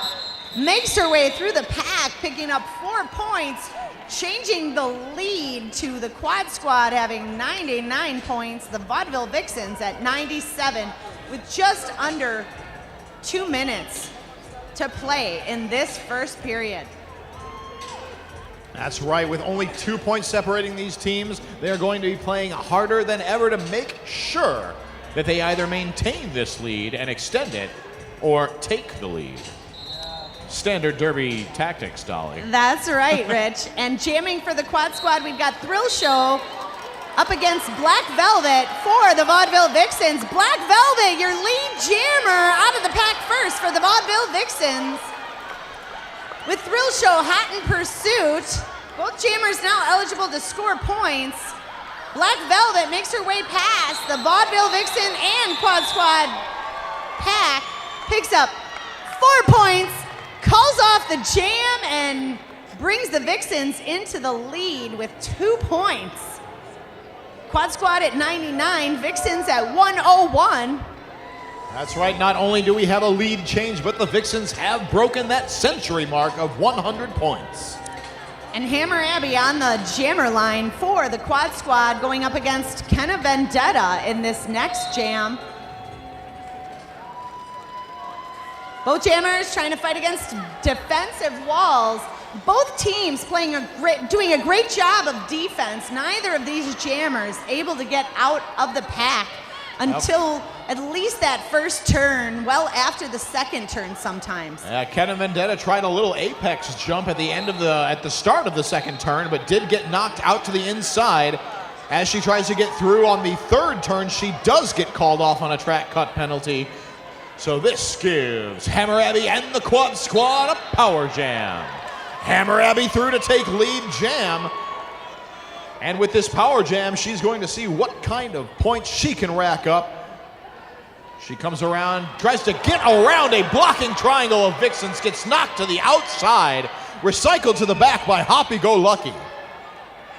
makes her way through the pack, picking up 4 points, changing the lead to the Quad Squad having 99 points, the Vaudeville Vixens at 97 with just under 2 minutes to play in this first period. That's right, with only 2 points separating these teams, they're going to be playing harder than ever to make sure that they either maintain this lead and extend it or take the lead. Standard Derby tactics, Dolly. That's right, Rich. And jamming for the Quad Squad, we've got Thrill Show up against Black Velvet for the Vaudeville Vixens. Black Velvet, your lead jammer, out of the pack first for the Vaudeville Vixens. With Thrill Show hot in pursuit, both jammers now eligible to score points. Black Velvet makes her way past the Vaudeville Vixen and Quad Squad pack, picks up 4 points, calls off the jam, and brings the Vixens into the lead with 2 points. Quad Squad at 99, Vixens at 101. That's right, not only do we have a lead change, but the Vixens have broken that century mark of 100 points. And Hammer Abby on the jammer line for the Quad Squad, going up against Kenna Vendetta in this next jam. Both jammers trying to fight against defensive walls. Both teams doing a great job of defense. Neither of these jammers able to get out of the pack until at least that first turn, well after the second turn sometimes. Kenna Vendetta tried a little apex jump at the start of the second turn, but did get knocked out to the inside. As she tries to get through on the third turn, she does get called off on a track cut penalty. So this gives Hammer Abby and the Quad Squad a power jam. Hammer Abby through to take lead jam. And with this power jam, she's going to see what kind of points she can rack up. She comes around, tries to get around a blocking triangle of Vixens, gets knocked to the outside, recycled to the back by Hoppy Go Lucky.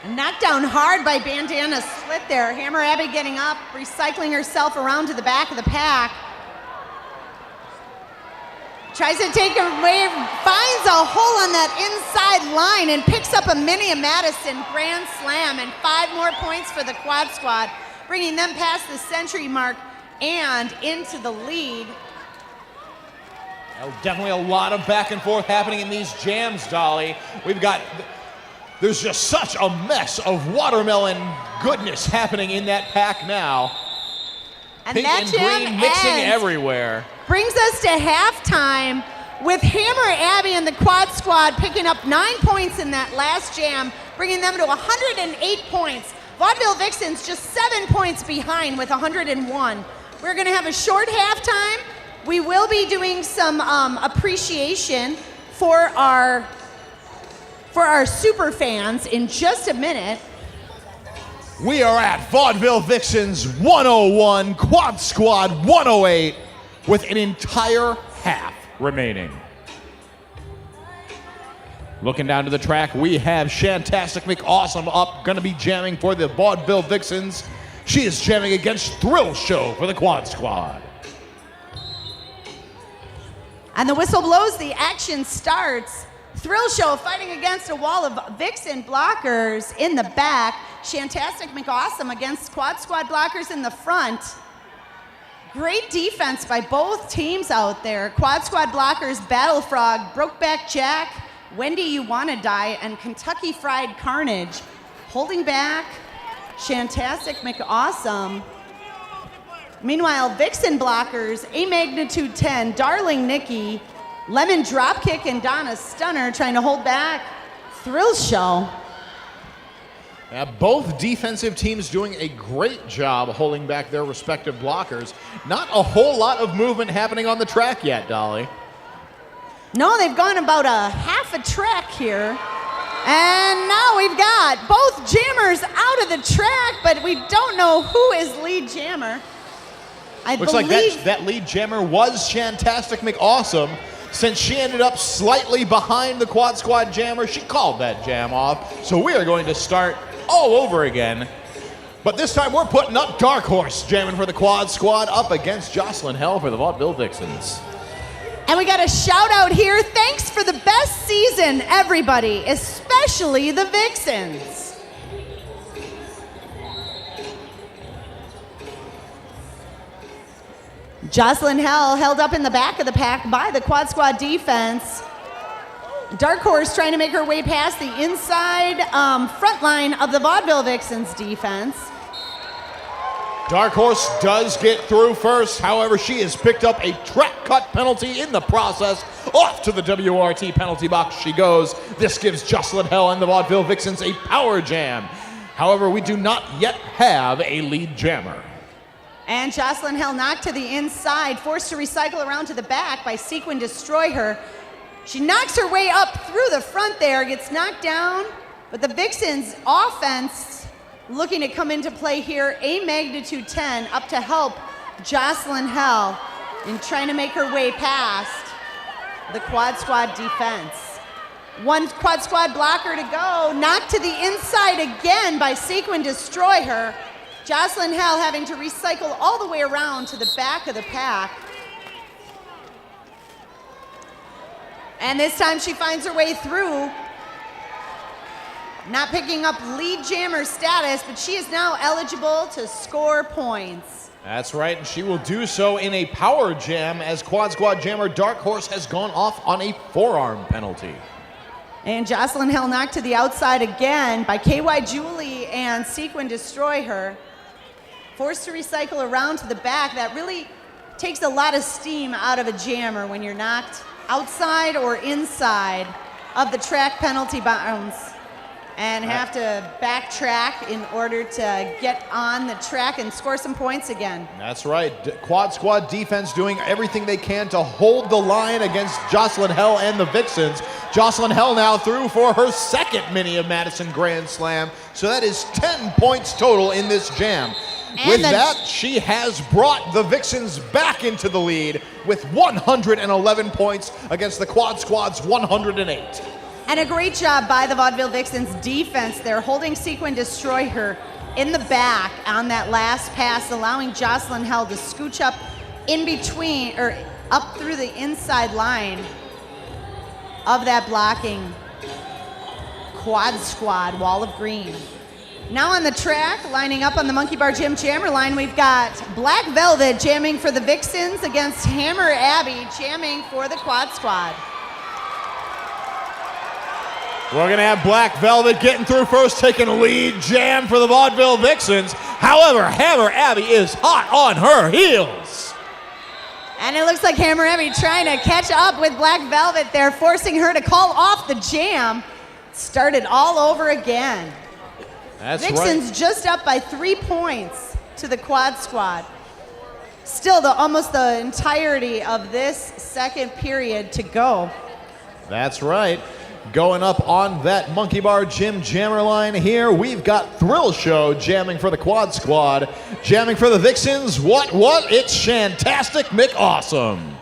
Knocked down hard by Bandana Split there. Hammer Abby getting up, recycling herself around to the back of the pack. Tries to take a wave, finds a hole on that inside line and picks up a mini Madison grand slam, and 5 more points for the Quad Squad, bringing them past the century mark and into the lead. Well, definitely a lot of back and forth happening in these jams, Dolly. There's just such a mess of watermelon goodness happening in that pack now. And Pink that and jam green mixing ends. everywhere. Brings us to halftime with Hammer Abby and the Quad Squad picking up 9 points in that last jam, bringing them to 108 points. Vaudeville Vixens just 7 points behind with 101. We're gonna have a short halftime. We will be doing some appreciation for our super fans in just a minute. We are at Vaudeville Vixens 101, Quad Squad 108, with an entire half remaining. Looking down to the track, we have Shantastic McAwesome up, gonna be jamming for the Vaudeville Vixens. She is jamming against Thrill Show for the Quad Squad. And the whistle blows, the action starts. Thrill Show fighting against a wall of Vixen blockers in the back. Shantastic McAwesome against Quad Squad blockers in the front. Great defense by both teams out there. Quad Squad blockers, Battle Frog, Brokeback Jack, Wendy You Wanna Die, and Kentucky Fried Carnage. Holding back Shantastic McAwesome. Meanwhile, Vixen blockers, A Magnitude 10, Darling Nikki, Lemon Dropkick, and Donna Stunner trying to hold back Thrill Show. Yeah, both defensive teams doing a great job holding back their respective blockers. Not a whole lot of movement happening on the track yet, Dolly. No, they've gone about a half a track here. And now we've got both jammers out of the track, but we don't know who is lead jammer. Looks like that lead jammer was Shantastic McAwesome. Since she ended up slightly behind the Quad Squad jammer, she called that jam off. So we are going to start all over again. But this time we're putting up Dark Horse jamming for the Quad Squad up against Jocelyn Hell for the Vaudeville Vixens. And we got a shout out here. Thanks for the best season, everybody, especially the Vixens. Jocelyn Hell held up in the back of the pack by the Quad Squad defense. Dark Horse trying to make her way past the inside front line of the Vaudeville Vixens defense. Dark Horse does get through first. However, she has picked up a track cut penalty in the process. Off to the WRT penalty box she goes. This gives Jocelyn Hell and the Vaudeville Vixens a power jam. However, we do not yet have a lead jammer. And Jocelyn Hell knocked to the inside, forced to recycle around to the back by Sequin Destroy Her. She knocks her way up through the front there, gets knocked down, but the Vixens offense looking to come into play here. A Magnitude 10 up to help Jocelyn Hell in trying to make her way past. the Quad Squad defense. One Quad Squad blocker to go. Knocked to the inside again by Sequin Destroyer. Jocelyn Hell having to recycle all the way around to the back of the pack. And this time she finds her way through. Not picking up lead jammer status, but she is now eligible to score points. That's right, and she will do so in a power jam as Quad Squad jammer Dark Horse has gone off on a forearm penalty. And Jocelyn Hell knocked to the outside again by KY Julie and Sequin Destroy Her. Forced to recycle around to the back. That really takes a lot of steam out of a jammer when you're knocked outside or inside of the track penalty bounds and have to backtrack in order to get on the track and score some points again. That's right. Quad Squad defense doing everything they can to hold the line against Jocelyn Hell and the Vixens. Jocelyn Hell now through for her second Mini of Madison Grand Slam. So that is 10 points total in this jam. With that, she has brought the Vixens back into the lead with 111 points against the Quad Squad's 108. And a great job by the Vaudeville Vixens defense there, holding Sequin Destroy Her in the back on that last pass, allowing Jocelyn Hell to scooch up in between, or up through the inside line of that blocking Quad Squad wall of green. Now on the track, lining up on the Monkey Bar Gym jammer line, we've got Black Velvet jamming for the Vixens against Hammer Abby jamming for the Quad Squad. We're going to have Black Velvet getting through first, taking a lead jam for the Vaudeville Vixens. However, Hammer Abby is hot on her heels. And it looks like Hammer Abby trying to catch up with Black Velvet there, forcing her to call off the jam. Started all over again. That's Vixens right. just up by 3 points to the Quad Squad. Still almost the entirety of this second period to go. That's right. Going up on that Monkey Bar Gym jammer line here, we've got Thrill Show jamming for the Quad Squad. Jamming for the Vixens, what? It's Shantastic McAwesome.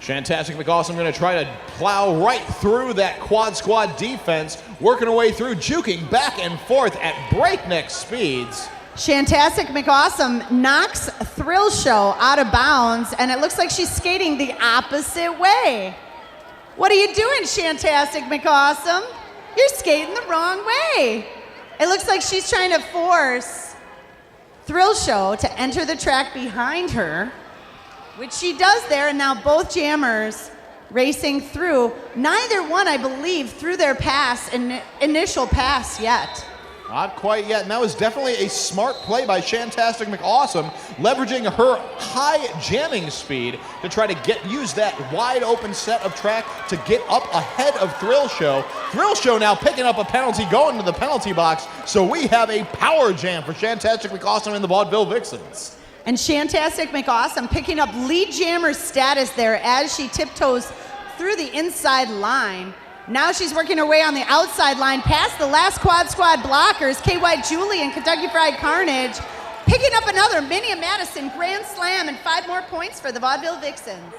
Shantastic McAwesome going to try to plow right through that Quad Squad defense, working her way through, juking back and forth at breakneck speeds. Shantastic McAwesome knocks Thrill Show out of bounds, and it looks like she's skating the opposite way. What are you doing, Shantastic McAwesome? You're skating the wrong way. It looks like she's trying to force Thrill Show to enter the track behind her, which she does there, and now both jammers racing through. Neither one, I believe, through their initial pass yet. Not quite yet, and that was definitely a smart play by Shantastic McAwesome, leveraging her high jamming speed to try to use that wide open set of track to get up ahead of Thrill Show. Thrill Show now picking up a penalty, going to the penalty box, so we have a power jam for Shantastic McAwesome and the Vaudeville Vixens. And Shantastic McAwesome picking up lead jammer status there as she tiptoes through the inside line. Now she's working her way on the outside line past the last Quad Squad blockers, KY Julie and Kentucky Fried Carnage, picking up another Mini of Madison Grand Slam and 5 more points for the Vaudeville Vixens.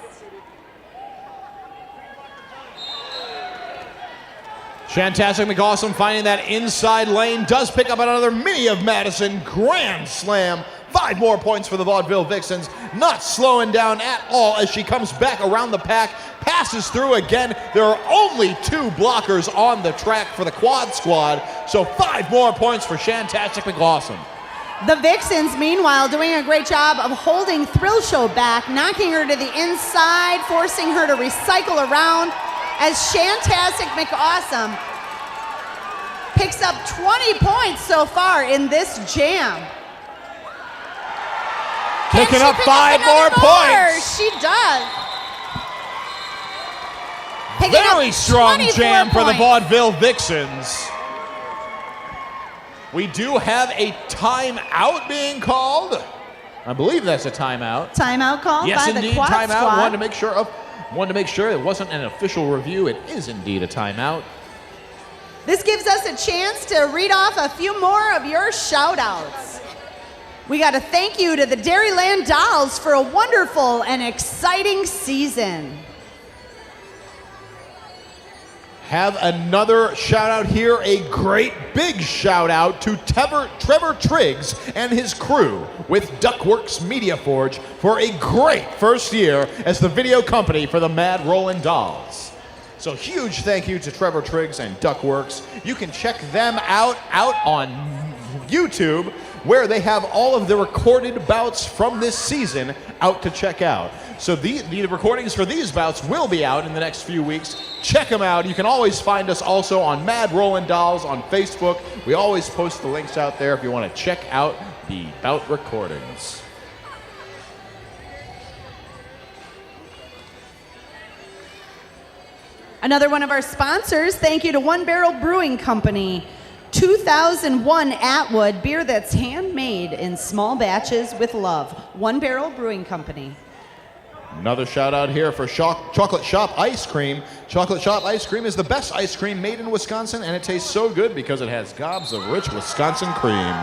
Shantastic McAwesome finding that inside lane, does pick up another Mini of Madison Grand Slam. 5 more points for the Vaudeville Vixens, not slowing down at all as she comes back around the pack, passes through again. There are only 2 blockers on the track for the Quad Squad, so 5 more points for Shantastic McAwesome. The Vixens, meanwhile, doing a great job of holding Thrill Show back, knocking her to the inside, forcing her to recycle around as Shantastic McAwesome picks up 20 points so far in this jam. Picking up 5 more points. She does. Picking Very up strong 24 jam for the points. Vaudeville Vixens. We do have a timeout being called. I believe that's a timeout. Timeout called Yes, by the indeed, Quad timeout. Squad. Wanted to make sure it wasn't an official review. It is indeed a timeout. This gives us a chance to read off a few more of your shout-outs. We got to thank you to the Dairyland Dolls for a wonderful and exciting season. Have another shout out here, a great big shout out to Trevor Triggs and his crew with Duckworks Media Forge for a great first year as the video company for the Mad Rollin' Dolls. So huge thank you to Trevor Triggs and Duckworks. You can check them out on YouTube, where they have all of the recorded bouts from this season out to check out. So the recordings for these bouts will be out in the next few weeks. Check them out. You can always find us also on Mad Rollin' Dolls on Facebook. We always post the links out there if you want to check out the bout recordings. Another one of our sponsors, thank you to One Barrel Brewing Company. 2001 Atwood, beer that's handmade in small batches with love. One Barrel Brewing Company. Another shout out here for Chocolate Shop Ice Cream. Chocolate Shop Ice Cream is the best ice cream made in Wisconsin, and it tastes so good because it has gobs of rich Wisconsin cream.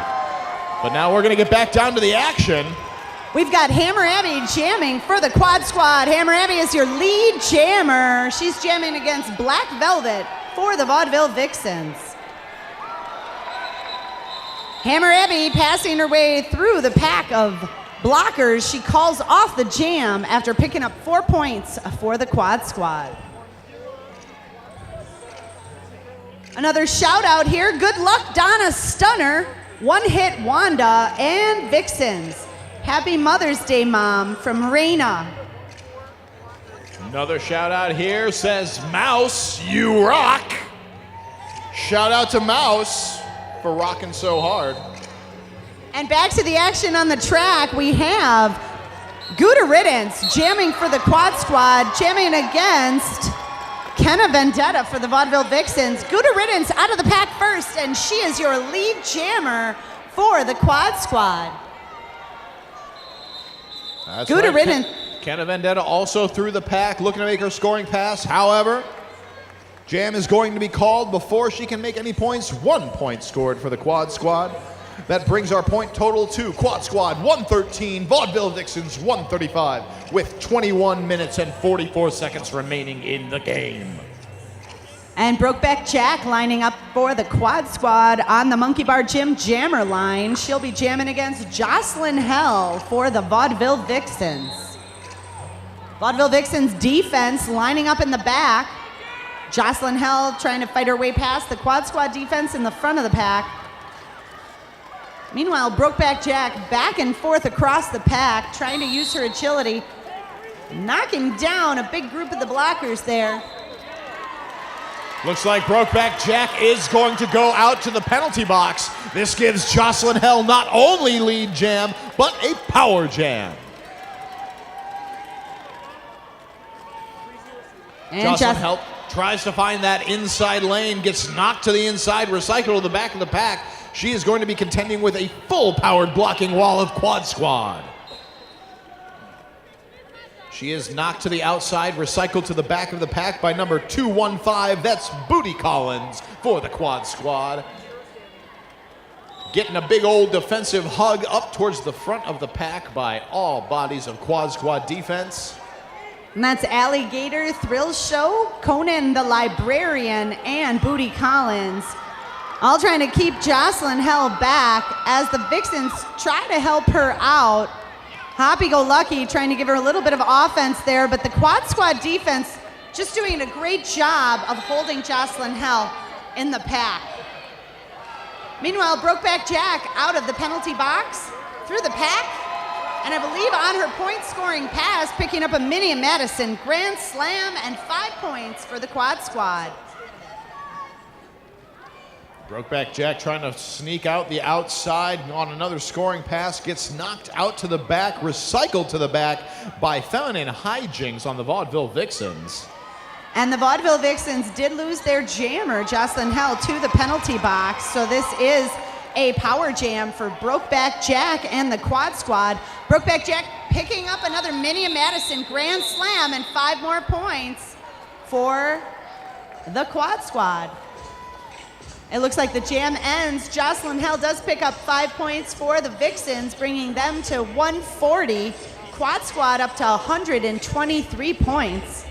But now we're going to get back down to the action. We've got Hammer Abby jamming for the Quad Squad. Hammer Abby is your lead jammer. She's jamming against Black Velvet for the Vaudeville Vixens. Hammer Abby passing her way through the pack of blockers. She calls off the jam after picking up 4 points for the Quad Squad. Another shout out here. Good luck, Donna Stunner, One Hit Wanda, and Vixens. Happy Mother's Day, Mom, from Raina. Another shout out here says, Mouse, you rock. Shout out to Mouse for rocking so hard. And back to the action on the track, we have Gouda Riddance jamming for the Quad Squad, jamming against Kenna Vendetta for the Vaudeville Vixens. Gouda Riddance out of the pack first, and she is your lead jammer for the Quad Squad. That's Gouda right. Riddance. Kenna Vendetta also through the pack, looking to make her scoring pass. However, jam is going to be called before she can make any points. 1 point scored for the Quad Squad. That brings our point total to Quad Squad 113, Vaudeville Vixens 135, with 21 minutes and 44 seconds remaining in the game. And Brokeback Jack lining up for the Quad Squad on the Monkey Bar Gym jammer line. She'll be jamming against Jocelyn Hell for the Vaudeville Vixens. Vaudeville Vixens defense lining up in the back. Jocelyn Hell trying to fight her way past the Quad Squad defense in the front of the pack. Meanwhile, Brokeback Jack back and forth across the pack, trying to use her agility, knocking down a big group of the blockers there. Looks like Brokeback Jack is going to go out to the penalty box. This gives Jocelyn Hell not only lead jam, but a power jam. And Jocelyn Hell tries to find that inside lane, gets knocked to the inside, recycled to the back of the pack. She is going to be contending with a full-powered blocking wall of Quad Squad. She is knocked to the outside, recycled to the back of the pack by number 215. That's Booty Collins for the Quad Squad. Getting a big old defensive hug up towards the front of the pack by all bodies of Quad Squad defense. And that's Alligator, Thrill Show, Conan the Librarian, and Booty Collins. All trying to keep Jocelyn Hell back as the Vixens try to help her out. Happy-go-lucky trying to give her a little bit of offense there, but the Quad Squad defense just doing a great job of holding Jocelyn Hell in the pack. Meanwhile, Brokeback Jack out of the penalty box, through the pack, and I believe on her point-scoring pass, picking up a Minnie and Madison grand slam and 5 points for the Quad Squad. Brokeback Jack trying to sneak out the outside on another scoring pass, gets knocked out to the back, recycled to the back by feminine hijinks on the Vaudeville Vixens. And the Vaudeville Vixens did lose their jammer, Jocelyn Hell, to the penalty box. So this is a power jam for Brokeback Jack and the Quad Squad. Brokeback Jack picking up another Minnie and Madison grand slam and 5 more points for the Quad Squad. It looks like the jam ends. Jocelyn Hell does pick up 5 points for the Vixens, bringing them to 140. Quad Squad up to 123 points.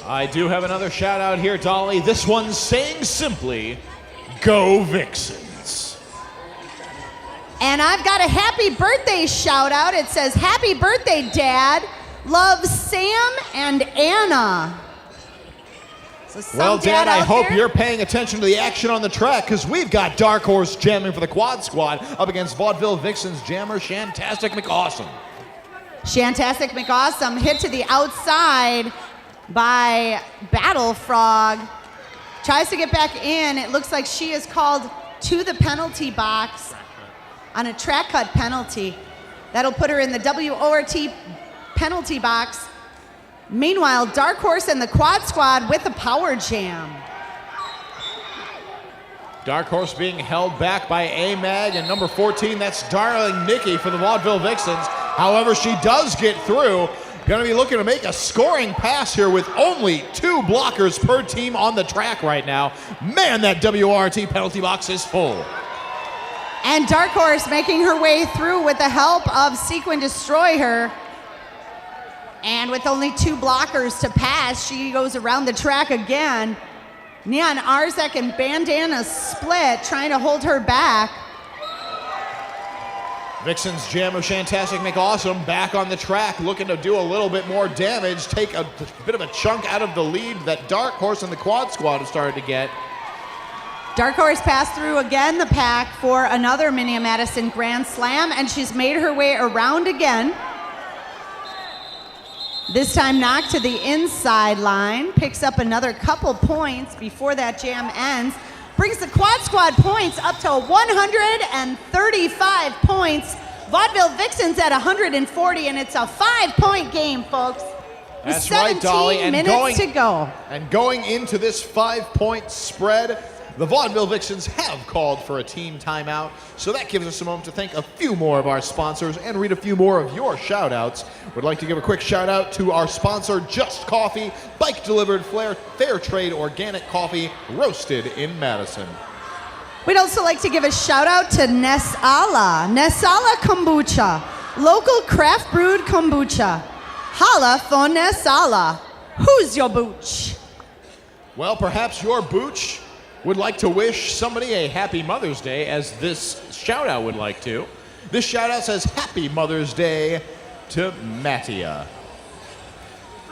I do have another shout out here, Dolly. This one's saying simply, Go Vixens. And I've got a happy birthday shout out. It says, happy birthday, Dad. Love, Sam and Anna. So well, Dad, I hope you're paying attention to the action on the track, because we've got Dark Horse jamming for the Quad Squad up against Vaudeville Vixens jammer Shantastic McAwesome. Shantastic McAwesome hit to the outside by Battle Frog. Tries to get back in. It looks like she is called to the penalty box on a track cut penalty. That'll put her in the WORT penalty box. Meanwhile, Dark Horse and the Quad Squad with a power jam. Dark Horse being held back by A-Mag, and number 14, that's Darling Nikki for the Vaudeville Vixens. However, she does get through. Going to be looking to make a scoring pass here with only 2 blockers per team on the track right now. Man, that WRT penalty box is full. And Dark Horse making her way through with the help of Sequin Destroyer. And with only 2 blockers to pass, she goes around the track again. Neon Arzek and Bandana Split trying to hold her back. Vixens jammer Shantastic McAwesome back on the track, looking to do a little bit more damage, take a bit of a chunk out of the lead that Dark Horse and the Quad Squad have started to get. Dark Horse passed through again the pack for another Minnie Madison Grand Slam, and she's made her way around again. This time knocked to the inside line, picks up another couple points before that jam ends. Brings the Quad Squad points up to 135 points. Vaudeville Vixens at 140, and it's a 5-point game, folks. That's right, Dolly. And 17 minutes to go. And going into this 5-point spread, the Vaudeville Vixens have called for a team timeout, so that gives us a moment to thank a few more of our sponsors and read a few more of your shout-outs. Would like to give a quick shout-out to our sponsor, Just Coffee, bike-delivered fair trade organic coffee, roasted in Madison. We'd also like to give a shout-out to Nesala. Nesala Kombucha, local craft-brewed kombucha. Holla for Nesala. Who's your booch? Well, perhaps your booch would like to wish somebody a happy Mother's Day, as this shout-out would like to. This shout-out says, Happy Mother's Day to Mattia.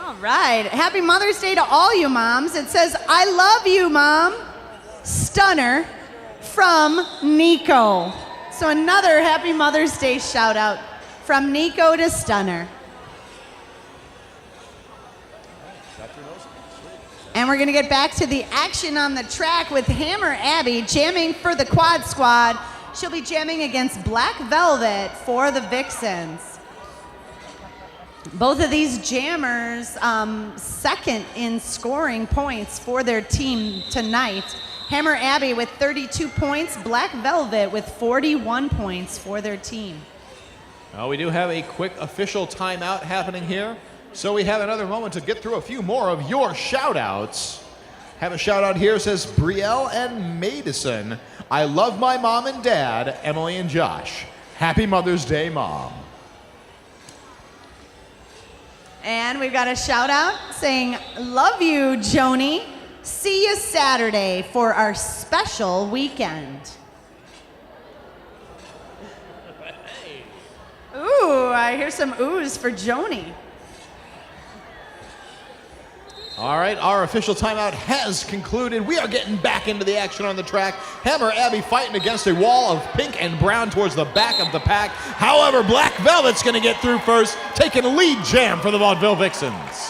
All right. Happy Mother's Day to all you moms. It says, I love you, Mom. Stunner from Nico. So another Happy Mother's Day shout-out from Nico to Stunner. And we're going to get back to the action on the track with Hammer Abby jamming for the Quad Squad. She'll be jamming against Black Velvet for the Vixens. Both of these jammers second in scoring points for their team tonight. Hammer Abby with 32 points, Black Velvet with 41 points for their team. Well, we do have a quick official timeout happening here. So we have another moment to get through a few more of your shout-outs. Have a shout-out here, says Brielle and Madison. I love my mom and dad, Emily and Josh. Happy Mother's Day, Mom. And we've got a shout-out saying, love you, Joni. See you Saturday for our special weekend. Ooh, I hear some oohs for Joni. All right, our official timeout has concluded. We are getting back into the action on the track. Hammer Abby fighting against a wall of pink and brown towards the back of the pack. However, Black Velvet's going to get through first, taking a lead jam for the Vaudeville Vixens.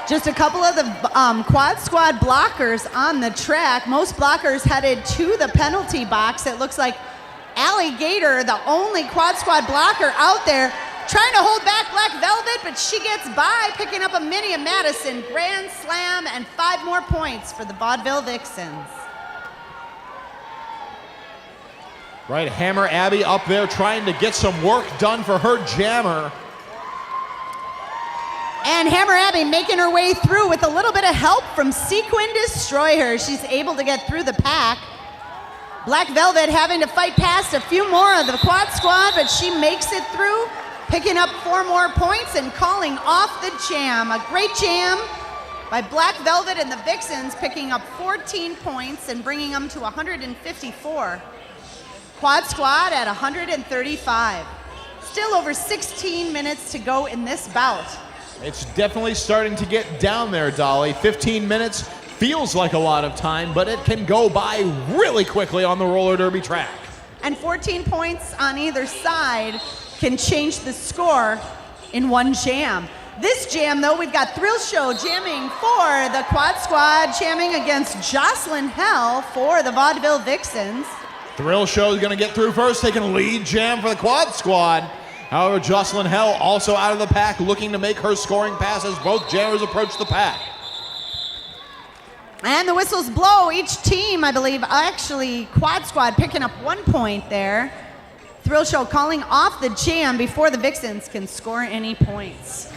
Just a couple of the Quad Squad blockers on the track. Most blockers headed to the penalty box. It looks like Alligator, the only Quad Squad blocker out there, trying to hold back Black Velvet, but she gets by, picking up a Minnie Madison Grand Slam and 5 more points for the Vaudeville Vixens. Right, Hammer Abby up there trying to get some work done for her jammer. And Hammer Abby making her way through with a little bit of help from Sequin Destroyer. She's able to get through the pack. Black Velvet having to fight past a few more of the quad squad, but she makes it through, picking up 4 more points and calling off the jam. A great jam by Black Velvet and the Vixens, picking up 14 points and bringing them to 154. Quad squad at 135. Still over 16 minutes to go in this bout. It's definitely starting to get down there, Dolly. 15 minutes feels like a lot of time, but it can go by really quickly on the roller derby track. And 14 points on either side can change the score in one jam. This jam, though, we've got Thrill Show jamming for the Quad Squad, jamming against Jocelyn Hell for the Vaudeville Vixens. Thrill Show is going to get through first, taking lead jam for the Quad Squad. However, Jocelyn Hell also out of the pack, looking to make her scoring pass as both jammers approach the pack. And the whistles blow. Each team, I believe, actually, Quad Squad picking up 1 point there. Thrill Show calling off the jam before the Vixens can score any points.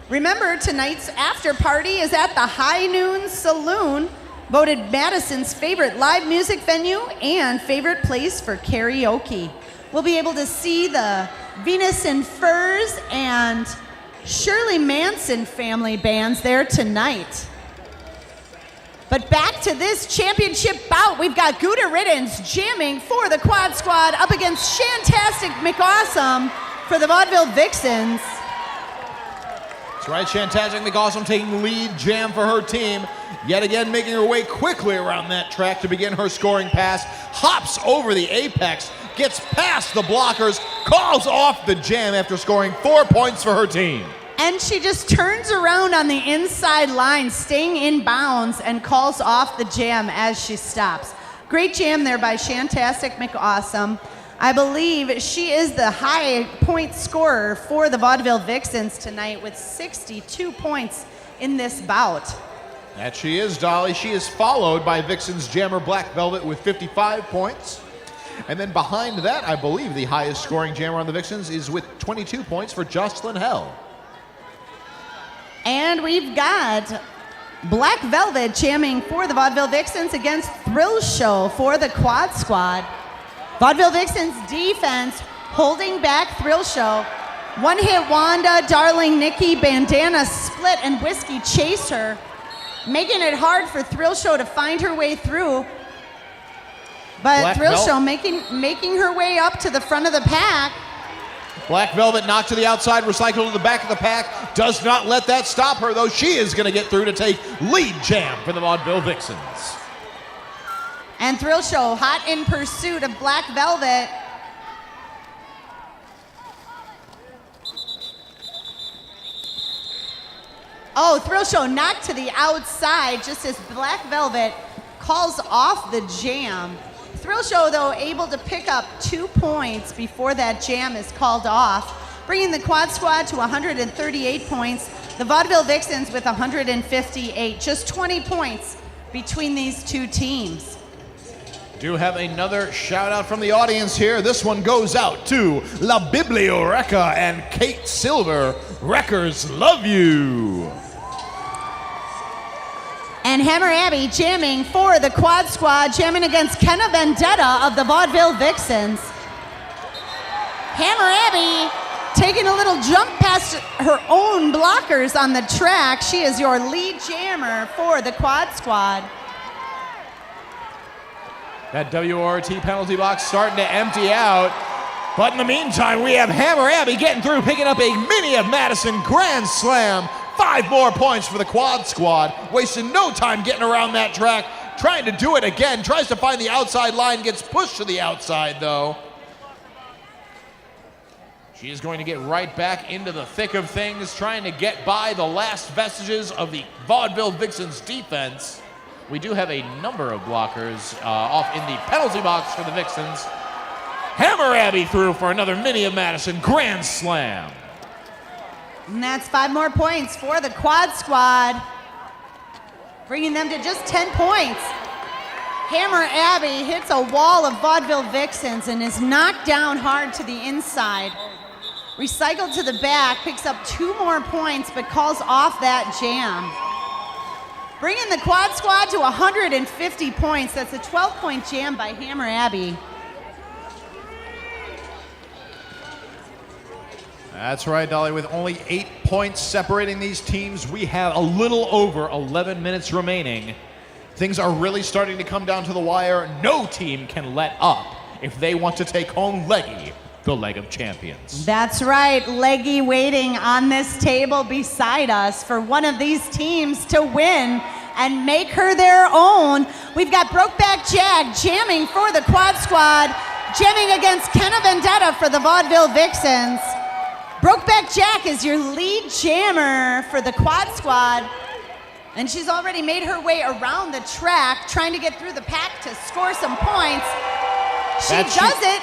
Remember, tonight's after party is at the High Noon Saloon, voted Madison's favorite live music venue and favorite place for karaoke. We'll be able to see the Venus and Furs and Shirley Manson family bands there tonight. But back to this championship bout, we've got Gouda Riddens jamming for the Quad Squad up against Shantastic McAwesome for the Vaudeville Vixens. That's right, Shantastic McAwesome taking lead jam for her team. Yet again making her way quickly around that track to begin her scoring pass. Hops over the apex, gets past the blockers, calls off the jam after scoring 4 points for her team. And she just turns around on the inside line, staying in bounds, and calls off the jam as she stops. Great jam there by Shantastic McAwesome. I believe she is the high point scorer for the Vaudeville Vixens tonight with 62 points in this bout. That she is, Dolly. She is followed by Vixens jammer Black Velvet with 55 points. And then behind that, I believe the highest scoring jammer on the Vixens is with 22 points for Jocelyn Hell. And we've got Black Velvet jamming for the Vaudeville Vixens against Thrill Show for the Quad Squad. Vaudeville Vixens defense holding back Thrill Show. One hit Wanda, Darling Nikki, Bandana Split, and Whiskey chase her, making it hard for Thrill Show to find her way through. But Thrill Show making her way up to the front of the pack. Black Velvet knocked to the outside, recycled to the back of the pack. Does not let that stop her, though. She is going to get through to take lead jam for the Vaudeville Vixens. And Thrill Show hot in pursuit of Black Velvet. Oh, Thrill Show knocked to the outside just as Black Velvet calls off the jam. Thrill Show, though, able to pick up 2 points before that jam is called off, bringing the Quad Squad to 138 points, the Vaudeville Vixens with 158. Just 20 points between these two teams. Do have another shout out from the audience here. This one goes out to La Biblioreca and Kate Silver. Wreckers love you. And Hammer Abbey jamming for the Quad Squad, jamming against Kenna Vendetta of the Vaudeville Vixens. Hammer Abbey taking a little jump past her own blockers on the track. She is your lead jammer for the Quad Squad. That WRT penalty box starting to empty out. But in the meantime, we have Hammer Abbey getting through, picking up a Mini of Madison Grand Slam. 5 more points for the Quad Squad. Wasting no time getting around that track. Trying to do it again. Tries to find the outside line. Gets pushed to the outside, though. She is going to get right back into the thick of things, trying to get by the last vestiges of the Vaudeville Vixens defense. We do have a number of blockers off in the penalty box for the Vixens. Hammer Abbey through for another Mini of Madison Grand Slam. And that's 5 more points for the Quad Squad, bringing them to just 10 points. Hammer Abbey hits a wall of Vaudeville Vixens and is knocked down hard to the inside. Recycled to the back, picks up 2 more points, but calls off that jam. bringing the quad squad to 150 points. That's a 12-point jam by Hammer Abby. That's right, Dolly. With only 8 points separating these teams, we have a little over 11 minutes remaining. Things are really starting to come down to the wire. No team can let up if they want to take home Leggy, the Leg of Champions. That's right, Leggy waiting on this table beside us for one of these teams to win and make her their own. We've got Brokeback Jag jamming for the quad squad, jamming against Kenna Vendetta for the Vaudeville Vixens. Brokeback Jack is your lead jammer for the quad squad, and she's already made her way around the track, trying to get through the pack to score some points. She does it.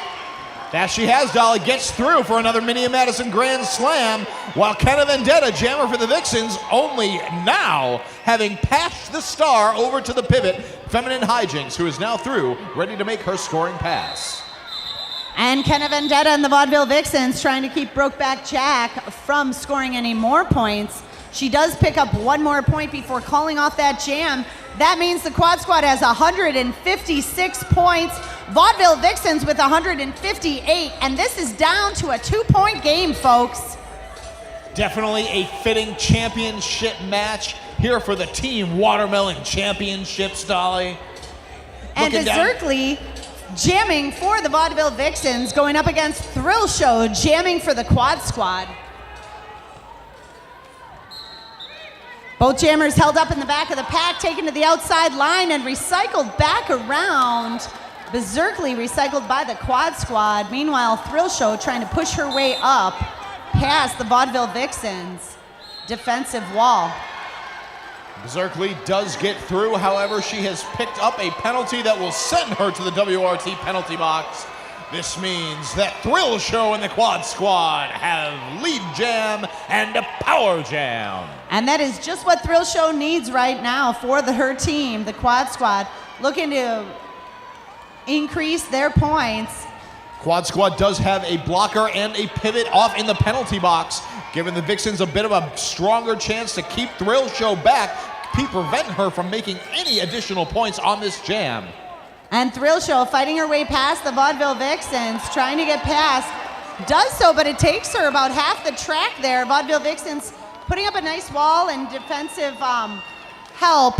That she has, Dolly, gets through for another Minnie and Madison Grand Slam, while Kenna Vendetta, jammer for the Vixens, only now having passed the star over to the pivot, Feminine Hijinks, who is now through, ready to make her scoring pass. And Kenna Vendetta and the Vaudeville Vixens trying to keep Brokeback Jack from scoring any more points. She does pick up one more point before calling off that jam. That means the quad squad has 156 points. Vaudeville Vixens with 158, and this is down to a 2-point game, folks. Definitely a fitting championship match here for the Team Watermelon Championships, Dolly. And Zdork jamming for the Vaudeville Vixens, going up against Thrill Show, jamming for the quad squad. Both jammers held up in the back of the pack, taken to the outside line and recycled back around. Berserkly recycled by the quad squad. Meanwhile, Thrill Show trying to push her way up past the Vaudeville Vixens' defensive wall. Berserkly does get through, however, she has picked up a penalty that will send her to the WRT penalty box. This means that Thrill Show and the quad squad have lead jam and a power jam. And that is just what Thrill Show needs right now for her team, the quad squad, looking to increase their points. Quad squad does have a blocker and a pivot off in the penalty box, giving the Vixens a bit of a stronger chance to keep Thrill Show back, prevent her from making any additional points on this jam. And Thrill Show fighting her way past the Vaudeville Vixens, trying to get past. Does so, but it takes her about half the track there. Vaudeville Vixens putting up a nice wall and defensive help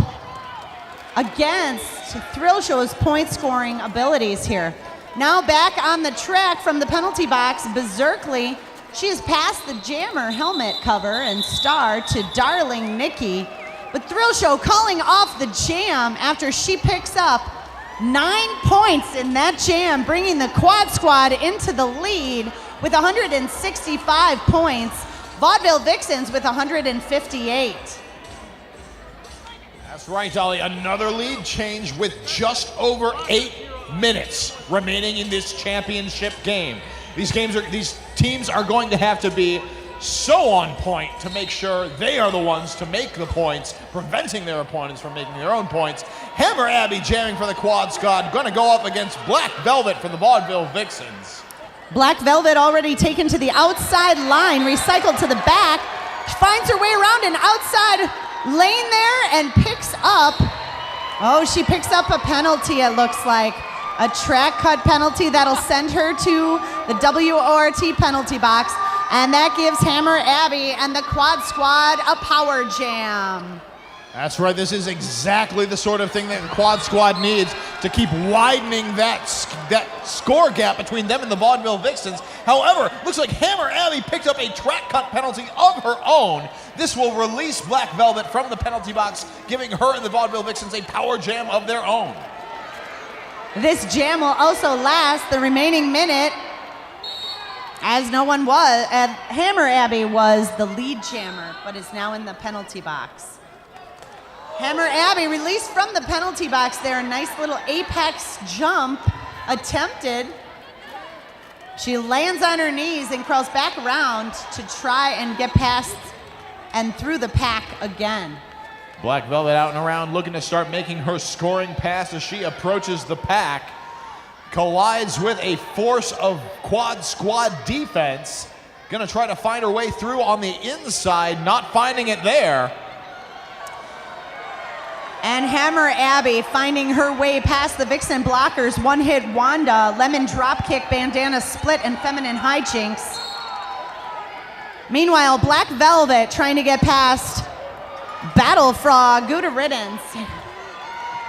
against Thrill Show's point scoring abilities here. Now back on the track from the penalty box, Berserkly. She has passed the jammer helmet cover and star to Darling Nikki. But Thrill Show calling off the jam after she picks up 9 points in that jam, bringing the quad squad into the lead with 165 points. Vaudeville Vixens with 158. That's right, Dolly. Another lead change with just over 8 minutes remaining in this championship game. These teams are going to have to be so on point to make sure they are the ones to make the points, preventing their opponents from making their own points. Hammer Abby jamming for the quad squad, going to go up against Black Velvet for the Vaudeville Vixens. Black Velvet already taken to the outside line, recycled to the back, finds her way around an outside lane there and picks up, she picks up a penalty, it looks like. A track cut penalty that'll send her to the WORT penalty box. And that gives Hammer Abby and the quad squad a power jam. That's right. This is exactly the sort of thing that the quad squad needs to keep widening that score gap between them and the Vaudeville Vixens. However, looks like Hammer Abby picked up a track cut penalty of her own. This will release Black Velvet from the penalty box, giving her and the Vaudeville Vixens a power jam of their own. This jam will also last the remaining minute, as Hammer Abby was the lead jammer, but is now in the penalty box. Hammer Abby released from the penalty box there, a nice little apex jump attempted. She lands on her knees and crawls back around to try and get past and through the pack again. Black Velvet out and around looking to start making her scoring pass as she approaches the pack. Collides with a force of quad squad defense. Gonna try to find her way through on the inside, not finding it there. And Hammer Abby finding her way past the Vixen blockers. One-hit Wanda, lemon dropkick, bandana split, and feminine hijinks. Meanwhile, Black Velvet trying to get past Battle Frog. Gouda riddance.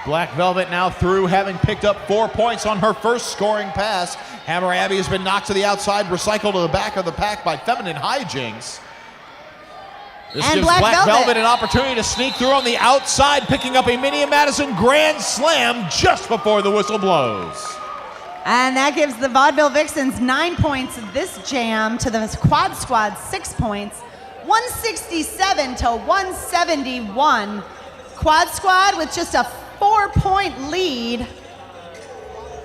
Black Velvet now through, having picked up 4 points on her first scoring pass. Hammer Abby has been knocked to the outside, recycled to the back of the pack by feminine hijinks. This and gives Black Velvet an opportunity to sneak through on the outside, picking up a Minnie and Madison grand slam just before the whistle blows. And that gives the Vaudeville Vixens 9 points this jam, to the Quad Squad 6 points, 167 to 171. Quad Squad with just a 4-point lead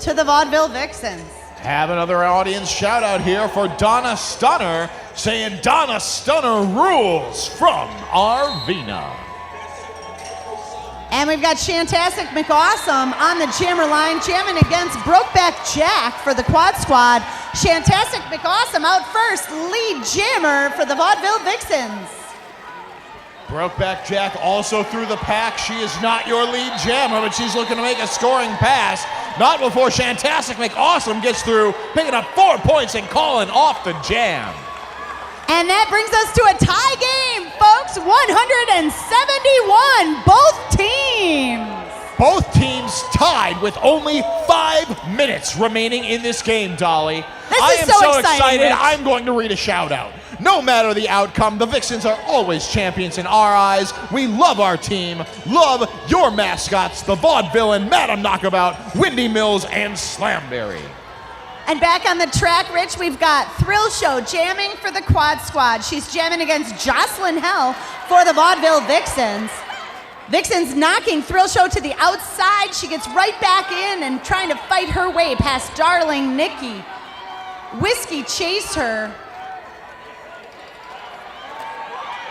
to the Vaudeville Vixens. Have another audience shout out here for Donna Stunner, saying Donna Stunner rules from Arvina. And we've got Shantastic McAwesome on the jammer line, jamming against Brokeback Jack for the Quad Squad. Shantastic McAwesome out first, lead jammer for the Vaudeville Vixens. Brokeback Jack also through the pack. She is not your lead jammer, but she's looking to make a scoring pass. Not before Shantastic McAwesome gets through, picking up 4 points and calling off the jam. And that brings us to a tie game, folks. 171, both teams. Both teams tied with only 5 minutes remaining in this game, Dolly. I am so excited, Rich. I'm going to read a shout out. No matter the outcome, the Vixens are always champions in our eyes. We love our team, love your mascots, the Vaudeville and Madam Knockabout, Windy Mills, and Slamberry. And back on the track, Rich, we've got Thrill Show jamming for the Quad Squad. She's jamming against Jocelyn Hell for the Vaudeville Vixens. Vixens knocking Thrill Show to the outside. She gets right back in and trying to fight her way past Darling Nikki. Whiskey chased her.